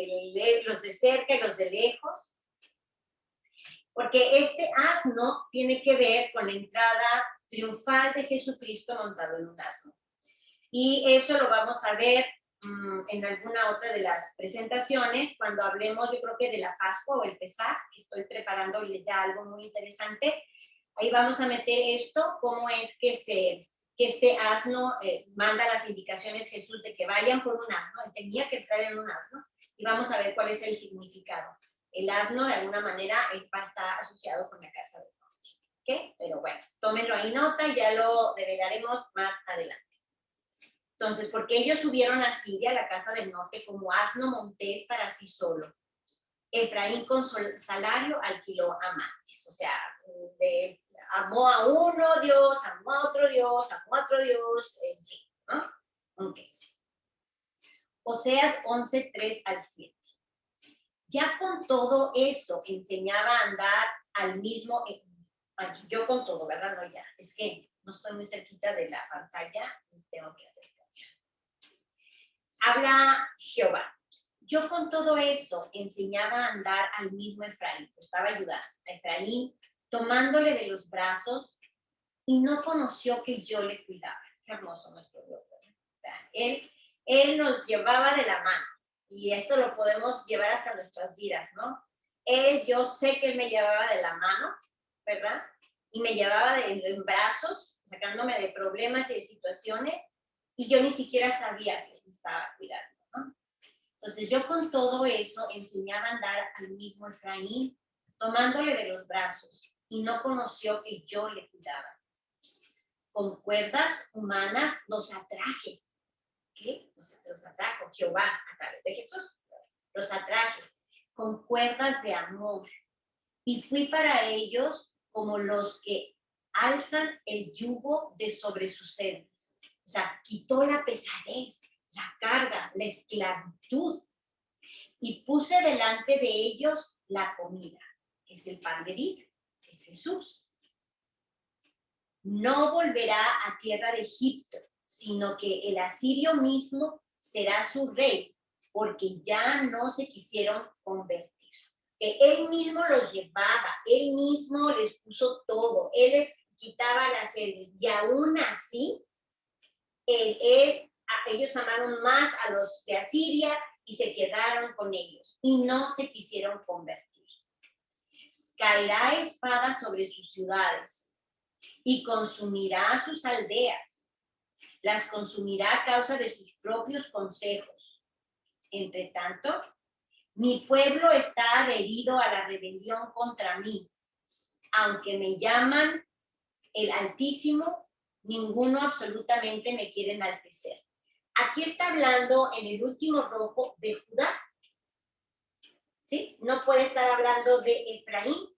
los de cerca y los de lejos. Porque este asno tiene que ver con la entrada triunfal de Jesucristo montado en un asno. Y eso lo vamos a ver en alguna otra de las presentaciones, cuando hablemos, yo creo que de la Pascua o el Pesaj, que estoy preparándoles ya algo muy interesante. Ahí vamos a meter esto, cómo es que este asno manda las indicaciones Jesús de que vayan por un asno, él tenía que entrar en un asno, y vamos a ver cuál es el significado. El asno, de alguna manera, va a estar asociado con la casa de Dios. ¿Ok? Pero bueno, tómenlo ahí nota y ya lo develaremos más adelante. Entonces, porque ellos subieron a Siria, a la casa del norte, como asno montés para sí solo. Efraín con salario alquiló amantes. O sea, amó a uno Dios, amó a otro Dios, amó a otro Dios, en fin, ¿no? Ok. Oseas 11:3-7. Ya con todo eso enseñaba a andar al mismo, yo con todo, ¿verdad? No, ya, es que no estoy muy cerquita de la pantalla y tengo que hacer. Habla Jehová. Yo con todo eso enseñaba a andar al mismo Efraín, lo estaba ayudando a Efraín, tomándole de los brazos y no conoció que yo le cuidaba. Qué hermoso nuestro Dios. O sea, él nos llevaba de la mano y esto lo podemos llevar hasta nuestras vidas, ¿no? Yo sé que él me llevaba de la mano, ¿verdad? Y me llevaba en brazos, sacándome de problemas y de situaciones y yo ni siquiera sabía que él estaba cuidando, ¿no? Entonces yo con todo eso enseñaba a andar al mismo Efraín, tomándole de los brazos, y no conoció que yo le cuidaba. Con cuerdas humanas los atraje. ¿Qué? Los atrajo Jehová a través de Jesús. Los atraje con cuerdas de amor. Y fui para ellos como los que alzan el yugo de sobre sus senos. O sea, quitó la pesadez, la carga, la esclavitud. Y puse delante de ellos la comida, que es el pan de vida, que es Jesús. no volverá a tierra de Egipto, sino que el asirio mismo será su rey, porque ya no se quisieron convertir. Él mismo los llevaba, él mismo les puso todo, él les quitaba las heces, y aún así, ellos amaron más a los de Asiria y se quedaron con ellos, y no se quisieron convertir. Caerá espada sobre sus ciudades, y consumirá sus aldeas, las consumirá a causa de sus propios consejos. Entre tanto, mi pueblo está adherido a la rebelión contra mí. Aunque me llaman el Altísimo, ninguno absolutamente me quiere enaltecer. Aquí está hablando en el último rojo de Judá. ¿Sí? No puede estar hablando de Efraín,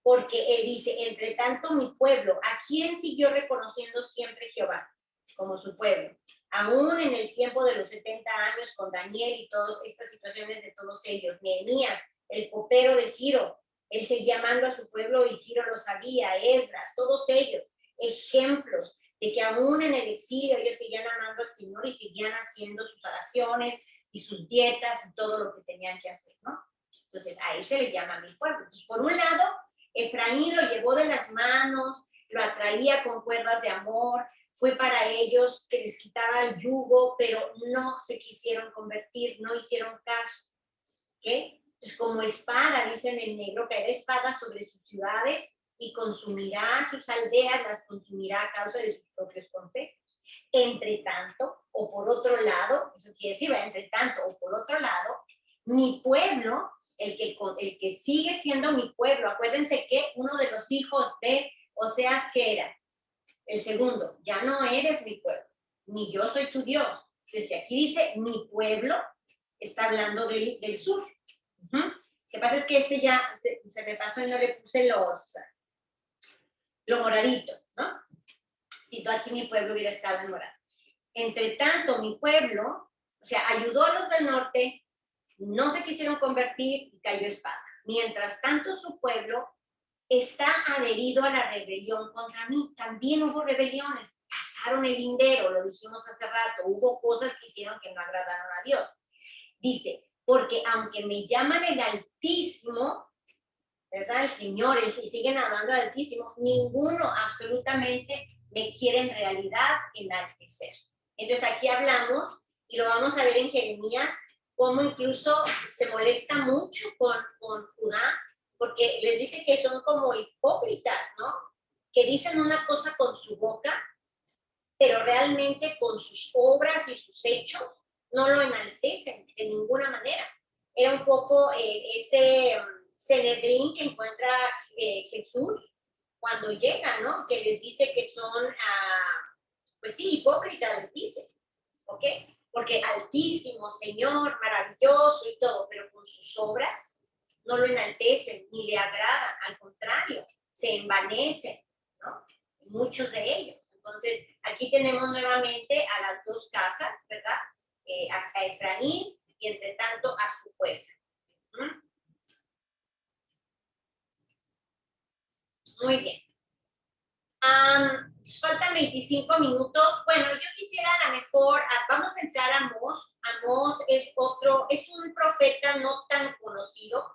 porque dice, entre tanto mi pueblo, ¿a quién siguió reconociendo siempre Jehová como su pueblo? Aún en el tiempo de los 70 años con Daniel y todas estas situaciones de todos ellos, Nehemías, el copero de Ciro, él seguía amando a su pueblo y Ciro lo sabía, Esdras, todos ellos, ejemplos de que aún en el exilio ellos seguían amando al Señor y seguían haciendo sus oraciones y sus dietas y todo lo que tenían que hacer, ¿no? Entonces, a él se le llama mi pueblo. Entonces, por un lado, Efraín lo llevó de las manos, lo atraía con cuerdas de amor, fue para ellos que les quitaba el yugo, pero no se quisieron convertir, no hicieron caso. ¿Okay? Entonces, como espada, dice en el negro, caerá espada sobre sus ciudades y consumirá sus aldeas, las consumirá a causa de sus propios consejos. Entre tanto, o por otro lado, eso quiere decir, entre tanto, o por otro lado, mi pueblo, el que sigue siendo mi pueblo, acuérdense que uno de los hijos de Oseas, ¿qué era? El segundo, ya no eres mi pueblo, ni yo soy tu Dios. Entonces, aquí dice mi pueblo, está hablando del sur. Lo que pasa es que ya se me pasó y no le puse lo moradito, ¿no? Si tú aquí mi pueblo hubiera estado en morado. Entre tanto, mi pueblo, o sea, ayudó a los del norte, no se quisieron convertir y cayó espada. Mientras tanto, su pueblo está adherido a la rebelión contra mí. También hubo rebeliones, pasaron el lindero, lo dijimos hace rato, hubo cosas que hicieron que no agradaron a Dios. Dice, porque aunque me llaman el Altísimo, ¿verdad? El Señor, y siguen hablando del Altísimo, ninguno absolutamente me quiere en realidad enaltecer. Entonces aquí hablamos, y lo vamos a ver en Jeremías, cómo incluso se molesta mucho con Judá, porque les dice que son como hipócritas, ¿no? Que dicen una cosa con su boca, pero realmente con sus obras y sus hechos no lo enaltecen de ninguna manera. Era un poco ese Sanedrín que encuentra Jesús cuando llega, ¿no? Que les dice que son, pues sí, hipócritas, les dice, ¿ok? Porque Altísimo, Señor, maravilloso y todo, pero con sus obras no lo enaltecen, ni le agrada, al contrario, se envanecen, ¿no? Muchos de ellos. Entonces, aquí tenemos nuevamente a las dos casas, ¿verdad? A Efraín y entre tanto a su pueblo. Muy bien. Faltan 25 minutos. Bueno, yo quisiera a lo mejor, vamos a entrar a Amós. Amós es un profeta no tan conocido.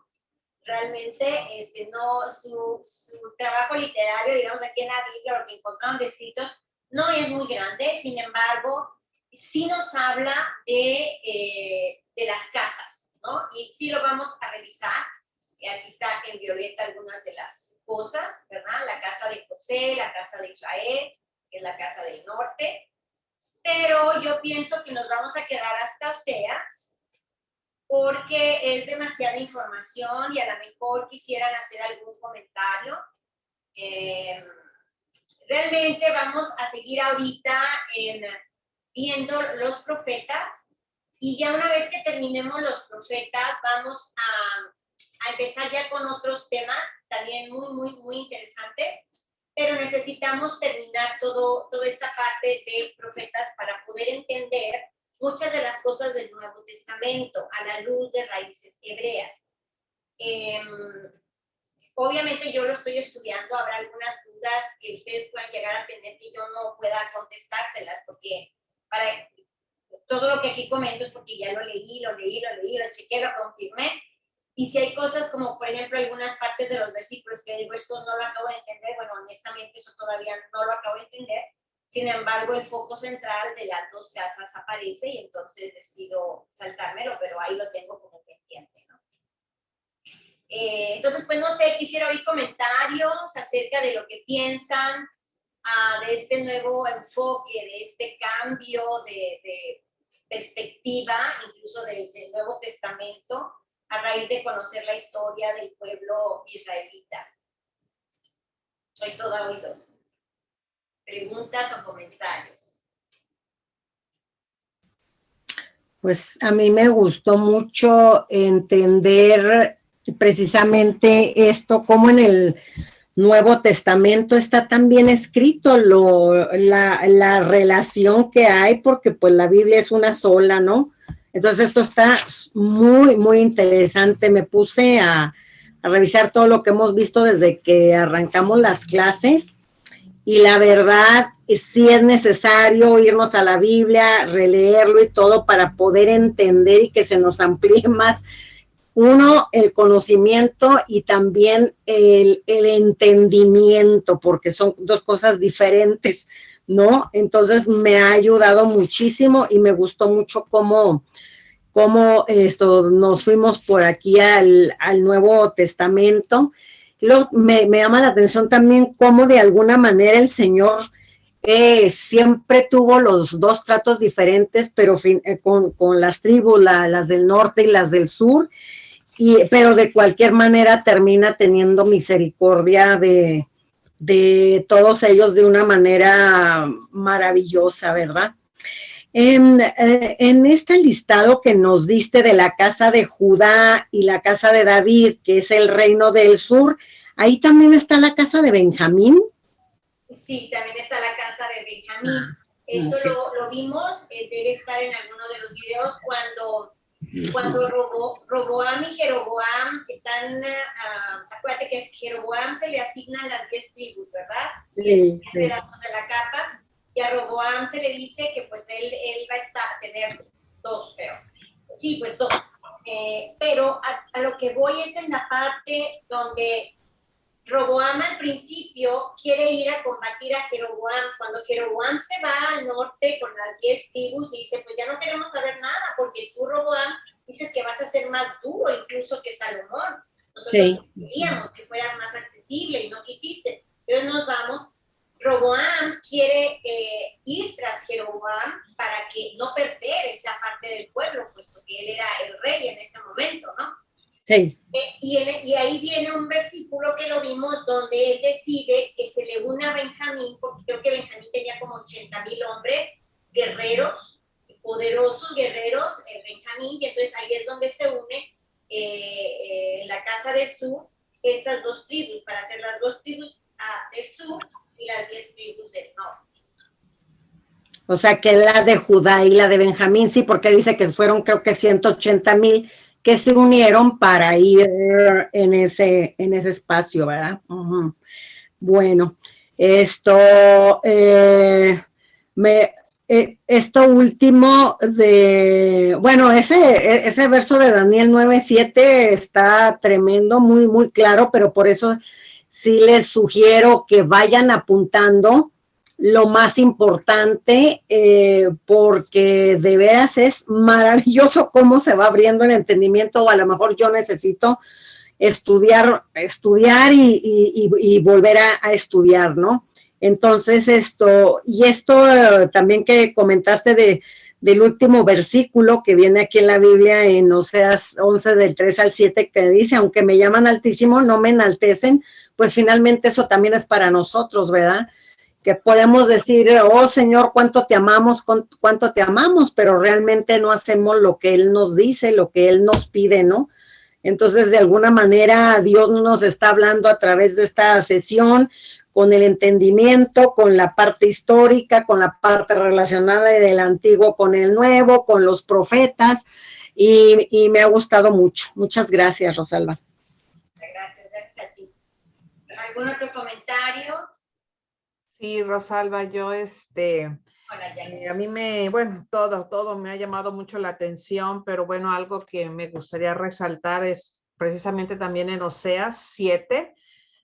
Realmente, no, su trabajo literario, digamos aquí en la Biblia, lo que encontraron descritos, no es muy grande. Sin embargo, sí nos habla de las casas, ¿no? Y sí lo vamos a revisar. Aquí está en violeta algunas de las cosas, ¿verdad? La casa de José, la casa de Israel, que es la casa del norte. Pero yo pienso que nos vamos a quedar hasta Oseas, porque es demasiada información y a lo mejor quisieran hacer algún comentario. Realmente vamos a seguir ahorita viendo los profetas, y ya una vez que terminemos los profetas vamos a empezar ya con otros temas también muy, muy, muy interesantes, pero necesitamos terminar toda esta parte de profetas para poder entender muchas de las cosas del Nuevo Testamento a la luz de raíces hebreas. obviamente yo lo estoy estudiando, habrá algunas dudas que ustedes puedan llegar a tener que yo no pueda contestárselas, porque para todo lo que aquí comento es porque ya lo chequé, lo confirmé. Y si hay cosas como, por ejemplo, algunas partes de los versículos que digo, esto no lo acabo de entender, bueno, honestamente eso todavía no lo acabo de entender. Sin embargo, el foco central de las dos casas aparece y entonces decido saltármelo, pero ahí lo tengo como pendiente, ¿no? Entonces, pues no sé, quisiera oír comentarios acerca de lo que piensan de este nuevo enfoque, de este cambio de perspectiva, incluso del Nuevo Testamento, a raíz de conocer la historia del pueblo israelita. Soy toda oídos. ¿Preguntas o comentarios? Pues a mí me gustó mucho entender precisamente esto, como en el Nuevo Testamento está tan bien escrito la relación que hay, porque pues la Biblia es una sola, ¿no? Entonces esto está muy, muy interesante. Me puse a revisar todo lo que hemos visto desde que arrancamos las clases, y la verdad sí es necesario irnos a la Biblia, releerlo y todo para poder entender y que se nos amplíe más, uno, el conocimiento y también el entendimiento, porque son dos cosas diferentes, ¿no? Entonces me ha ayudado muchísimo y me gustó mucho cómo nos fuimos por aquí al Nuevo Testamento. Me llama la atención también cómo de alguna manera el Señor siempre tuvo los dos tratos diferentes, pero con las tribus, las del norte y las del sur, pero de cualquier manera termina teniendo misericordia de todos ellos de una manera maravillosa, ¿verdad? En este listado que nos diste de la casa de Judá y la casa de David, que es el reino del sur, ahí también está la casa de Benjamín. Sí, también está la casa de Benjamín. Eso okay. lo vimos, debe estar en alguno de los videos cuando Roboam y Jeroboam están, acuérdate que a Jeroboam se le asignan las 10 tribus, ¿verdad? Sí, y es de la capa. Y a Roboam se le dice que pues él va a tener 2, creo. Sí, pues 2. Pero a lo que voy es en la parte donde Roboam al principio quiere ir a combatir a Jeroboam. Cuando Jeroboam se va al norte con las 10 tribus, dice, pues ya no queremos saber nada, porque tú, Roboam, dices que vas a ser más duro incluso que Salomón. Nosotros queríamos que fueras más accesible y no quisiste. Entonces nos vamos. Roboam quiere ir tras Jeroboam para que no perder esa parte del pueblo, puesto que él era el rey en ese momento, ¿no? Sí. Y ahí viene un versículo que lo vimos donde él decide que se le una a Benjamín, porque creo que Benjamín tenía como 80,000 hombres, guerreros, poderosos guerreros, Benjamín, y entonces ahí es donde se une en la casa del sur estas 2 tribus, para hacer las 2 tribus del sur y las 10 tribus del norte. O sea que la de Judá y la de Benjamín, sí, porque dice que fueron creo que 180,000 que se unieron para ir en ese espacio, ¿verdad? Uh-huh. Bueno, esto último bueno, ese verso de Daniel 9:7 está tremendo, muy, muy claro, pero por eso sí les sugiero que vayan apuntando lo más importante, porque de veras es maravilloso cómo se va abriendo el entendimiento, o a lo mejor yo necesito estudiar y volver a estudiar, ¿no? Entonces esto también que comentaste del último versículo que viene aquí en la Biblia, en Oseas 11 del 3 al 7, que dice, aunque me llaman altísimo, no me enaltecen, pues finalmente eso también es para nosotros, ¿verdad? Que podemos decir, oh Señor, cuánto te amamos, pero realmente no hacemos lo que Él nos dice, lo que Él nos pide, ¿no? Entonces, de alguna manera, Dios nos está hablando a través de esta sesión, con el entendimiento, con la parte histórica, con la parte relacionada del antiguo con el nuevo, con los profetas, y me ha gustado mucho. Muchas gracias, Rosalba. Gracias a ti. ¿Algún otro comentario? Sí, Rosalba, yo Hola, Jackie. a mí bueno, todo me ha llamado mucho la atención, pero bueno, algo que me gustaría resaltar es precisamente también en Oseas 7,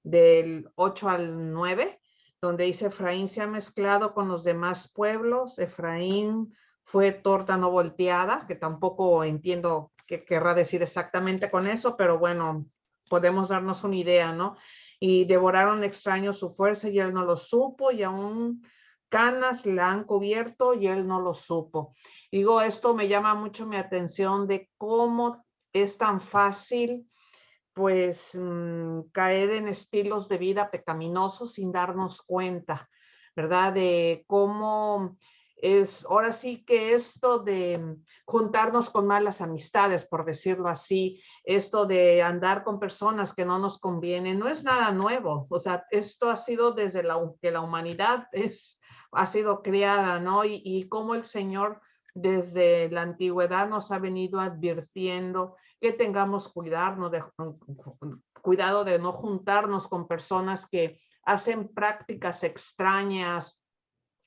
del 8 al 9, donde dice: Efraín se ha mezclado con los demás pueblos, Efraín fue torta no volteada, que tampoco entiendo qué querrá decir exactamente con eso, pero bueno, podemos darnos una idea, ¿no? Y devoraron extraños su fuerza y él no lo supo, y aún canas la han cubierto y él no lo supo. Digo, esto me llama mucho mi atención de cómo es tan fácil pues caer en estilos de vida pecaminosos sin darnos cuenta, ¿verdad? De cómo es, ahora sí que esto de juntarnos con malas amistades, por decirlo así, esto de andar con personas que no nos convienen, no es nada nuevo. O sea, esto ha sido desde que la humanidad ha sido creada, ¿no? Y cómo el Señor desde la antigüedad nos ha venido advirtiendo que tengamos cuidado de no juntarnos con personas que hacen prácticas extrañas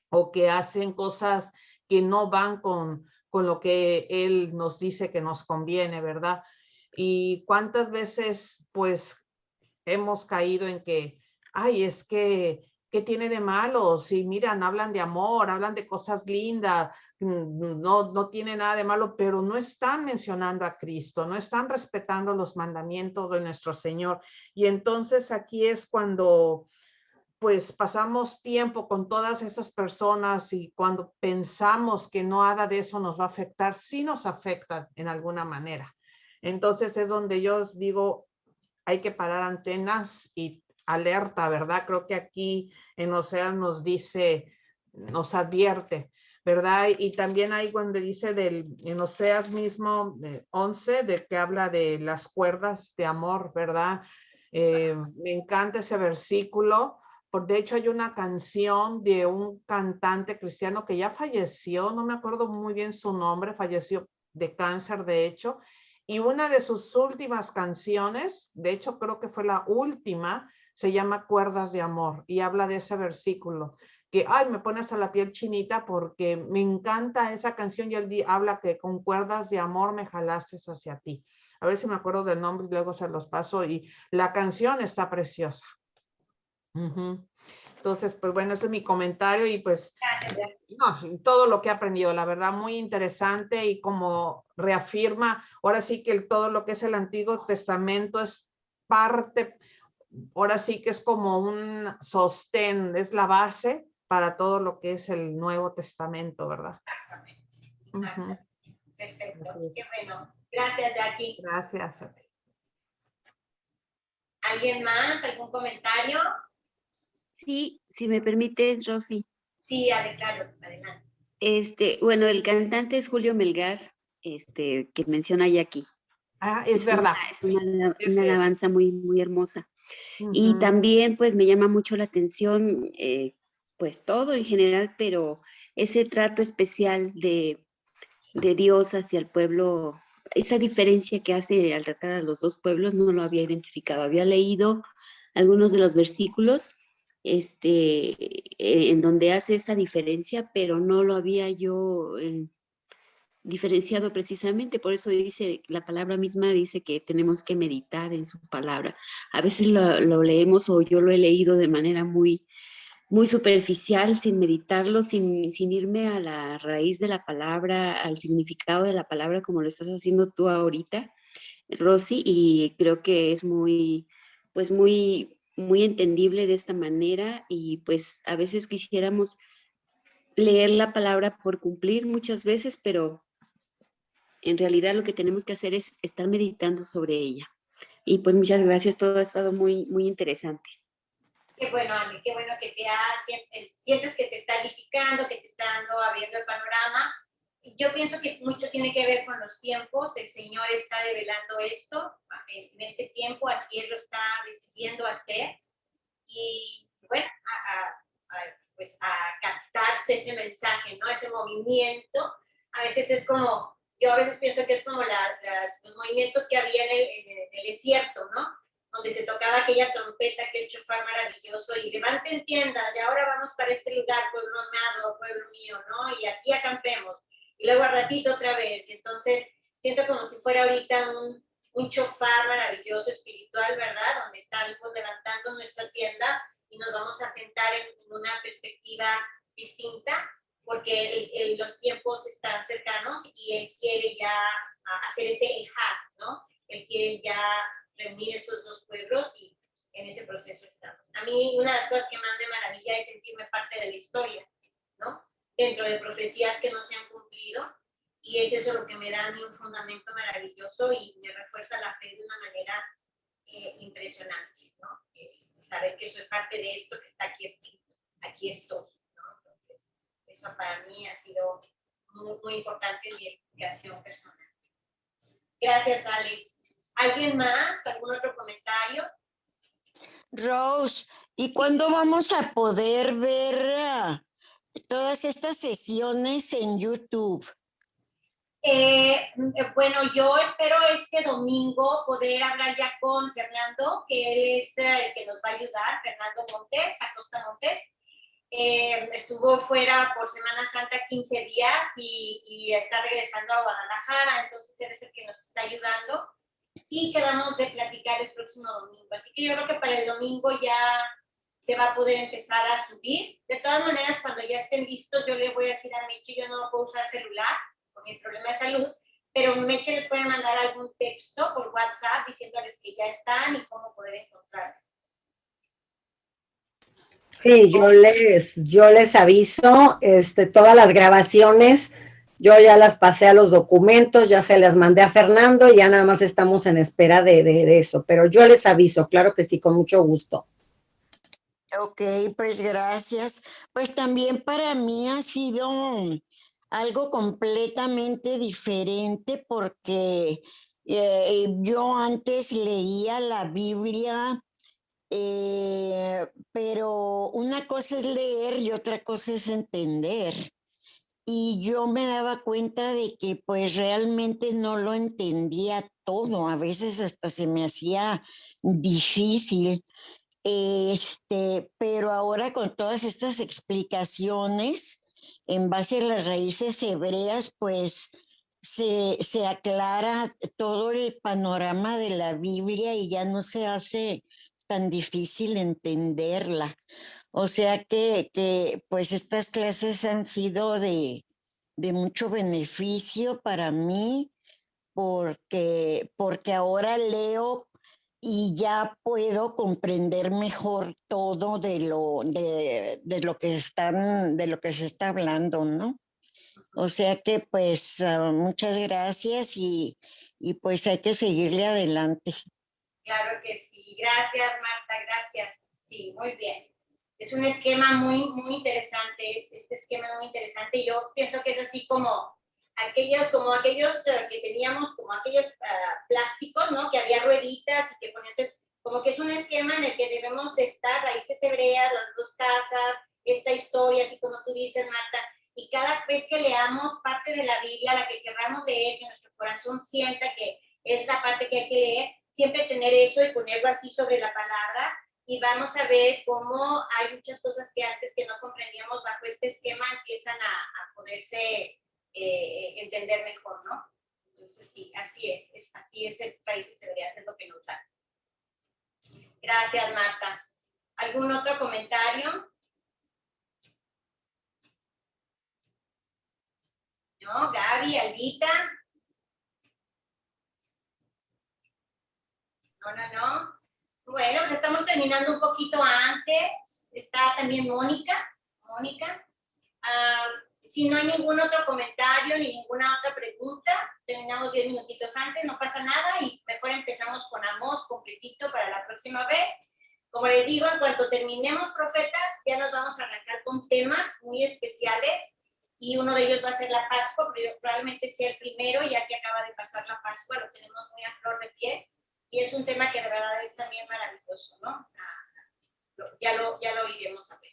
o que hacen cosas que no van con lo que Él nos dice que nos conviene, ¿verdad? Y cuántas veces pues hemos caído en que, ay, es que, ¿qué tiene de malo? Si miran, hablan de amor, hablan de cosas lindas, no tiene nada de malo, pero no están mencionando a Cristo, no están respetando los mandamientos de nuestro Señor. Y entonces aquí es cuando pues pasamos tiempo con todas esas personas y cuando pensamos que nada de eso nos va a afectar, sí nos afecta en alguna manera. Entonces es donde yo os digo, hay que parar antenas y alerta, ¿verdad? Creo que aquí en Oseas nos dice, nos advierte, ¿verdad? Y también hay cuando dice en Oseas mismo 11, de que habla de las cuerdas de amor, ¿verdad? Me encanta ese versículo. De hecho, hay una canción de un cantante cristiano que ya falleció, no me acuerdo muy bien su nombre, falleció de cáncer, de hecho, y una de sus últimas canciones, de hecho creo que fue la última, se llama Cuerdas de Amor y habla de ese versículo, que, ay, me pone hasta la piel chinita porque me encanta esa canción y él habla que con cuerdas de amor me jalaste hacia ti. A ver si me acuerdo del nombre y luego se los paso, y la canción está preciosa. Entonces, pues bueno, ese es mi comentario y pues no, todo lo que he aprendido, la verdad, muy interesante y como reafirma, ahora sí que todo lo que es el Antiguo Testamento es parte, ahora sí que es como un sostén, es la base para todo lo que es el Nuevo Testamento, ¿verdad? Exactamente. Perfecto, qué bueno. Gracias, Jackie. Gracias a ti. ¿Alguien más? ¿Algún comentario? Sí, si me permites, Rosy. Sí, Ale, claro, adelante. Bueno, el cantante es Julio Melgar, que menciona Jackie. Ah, es verdad. Es una alabanza muy, muy hermosa. Y Uh-huh. también, pues, me llama mucho la atención, pues, todo en general, pero ese trato especial de Dios hacia el pueblo, esa diferencia que hace al tratar a los dos pueblos, no lo había identificado. Había leído algunos de los versículos, en donde hace esa diferencia, pero no lo había yo diferenciado precisamente. Por eso dice, la palabra misma dice que tenemos que meditar en su palabra. A veces lo leemos, o yo lo he leído de manera muy, muy superficial, sin meditarlo, sin irme a la raíz de la palabra, al significado de la palabra, como lo estás haciendo tú ahorita, Rosy, y creo que es muy, pues muy, muy entendible de esta manera. Y pues a veces quisiéramos leer la palabra por cumplir muchas veces, pero en realidad lo que tenemos que hacer es estar meditando sobre ella. Y pues muchas gracias, todo ha estado muy, muy interesante. Qué bueno, Ani, qué bueno que sientes que te está edificando, que te está abriendo el panorama. Yo pienso que mucho tiene que ver con los tiempos. El Señor está develando esto en este tiempo, así Él lo está decidiendo hacer. Y bueno, pues a captarse ese mensaje, ¿no? Ese movimiento. A veces es como, yo a veces pienso que es como los movimientos que había en el desierto, ¿no? donde se tocaba aquella trompeta, aquel chofar maravilloso, y levanten tiendas, y ahora vamos para este lugar, pueblo amado, pueblo mío, ¿no? Y aquí acampemos. Y luego al ratito otra vez. Entonces, siento como si fuera ahorita un chofar maravilloso espiritual, ¿verdad? Donde estamos levantando nuestra tienda y nos vamos a sentar en una perspectiva distinta, porque los tiempos están cercanos y Él quiere ya hacer ese ejad, ¿no? Él quiere ya reunir esos dos pueblos y en ese proceso estamos. A mí una de las cosas que más me maravilla es sentirme parte de la historia, ¿no? Dentro de profecías que no se han cumplido, y es eso lo que me da a mí un fundamento maravilloso y me refuerza la fe de una manera impresionante, ¿no? Saber que soy parte de esto que está aquí escrito, aquí estoy, ¿no? Entonces, eso para mí ha sido muy, muy importante en mi educación personal. Gracias, Ale. ¿Alguien más? ¿Algún otro comentario? Rose, ¿y cuándo vamos a poder ver todas estas sesiones en YouTube? Bueno, yo espero este domingo poder hablar ya con Fernando, que él es el que nos va a ayudar, Fernando Montes, Acosta Montes. Estuvo fuera por Semana Santa 15 días y está regresando a Guadalajara, entonces él es el que nos está ayudando y quedamos de platicar el próximo domingo. Así que yo creo que para el domingo ya se va a poder empezar a subir. De todas maneras, cuando ya estén listos, yo le voy a decir a Meche, yo no puedo usar celular por mi problema de salud, pero Meche les puede mandar algún texto por WhatsApp diciéndoles que ya están y cómo poder encontrarlo. Sí, yo les aviso, todas las grabaciones, yo ya las pasé a los documentos, ya se las mandé a Fernando y ya nada más estamos en espera de eso, pero yo les aviso, claro que sí, con mucho gusto. Ok, pues gracias. Pues también para mí ha sido algo completamente diferente porque yo antes leía la Biblia, pero una cosa es leer y otra cosa es entender. Y yo me daba cuenta de que pues realmente no lo entendía todo, a veces hasta se me hacía difícil. Pero ahora con todas estas explicaciones en base a las raíces hebreas, pues se aclara todo el panorama de la Biblia y ya no se hace tan difícil entenderla. O sea que pues estas clases han sido de mucho beneficio para mí porque ahora leo y ya puedo comprender mejor todo de lo que se está hablando, ¿no? O sea que pues muchas gracias y pues hay que seguirle adelante. Claro que sí. Gracias, Marta, gracias. Sí, muy bien. Es un esquema muy, muy interesante, este esquema es muy interesante. Yo pienso que es así como aquellos que teníamos, como aquellos plásticos, ¿no? Que había rueditas y que ponían, entonces, como que es un esquema en el que debemos estar, raíces hebreas, las dos casas, esta historia, así como tú dices, Marta, y cada vez que leamos parte de la Biblia, la que querramos leer, que nuestro corazón sienta que es la parte que hay que leer, siempre tener eso y ponerlo así sobre la palabra, y vamos a ver cómo hay muchas cosas que antes que no comprendíamos bajo este esquema empiezan a poderse entender mejor, ¿no? Entonces sí, así es el país hebreas, es lo que nos da. Gracias, Marta. ¿Algún otro comentario? No, Gaby, Albita. No. Bueno, pues estamos terminando un poquito antes. Está también Mónica. Si no hay ningún otro comentario ni ninguna otra pregunta, terminamos 10 minutitos antes, no pasa nada y mejor empezamos con Amós completito para la próxima vez. Como les digo, en cuanto terminemos Profetas, ya nos vamos a arrancar con temas muy especiales y uno de ellos va a ser la Pascua, pero probablemente sea el primero, ya que acaba de pasar la Pascua, lo tenemos muy a flor de piel. Y es un tema que de verdad es también maravilloso, ¿no? Ya lo iremos a ver.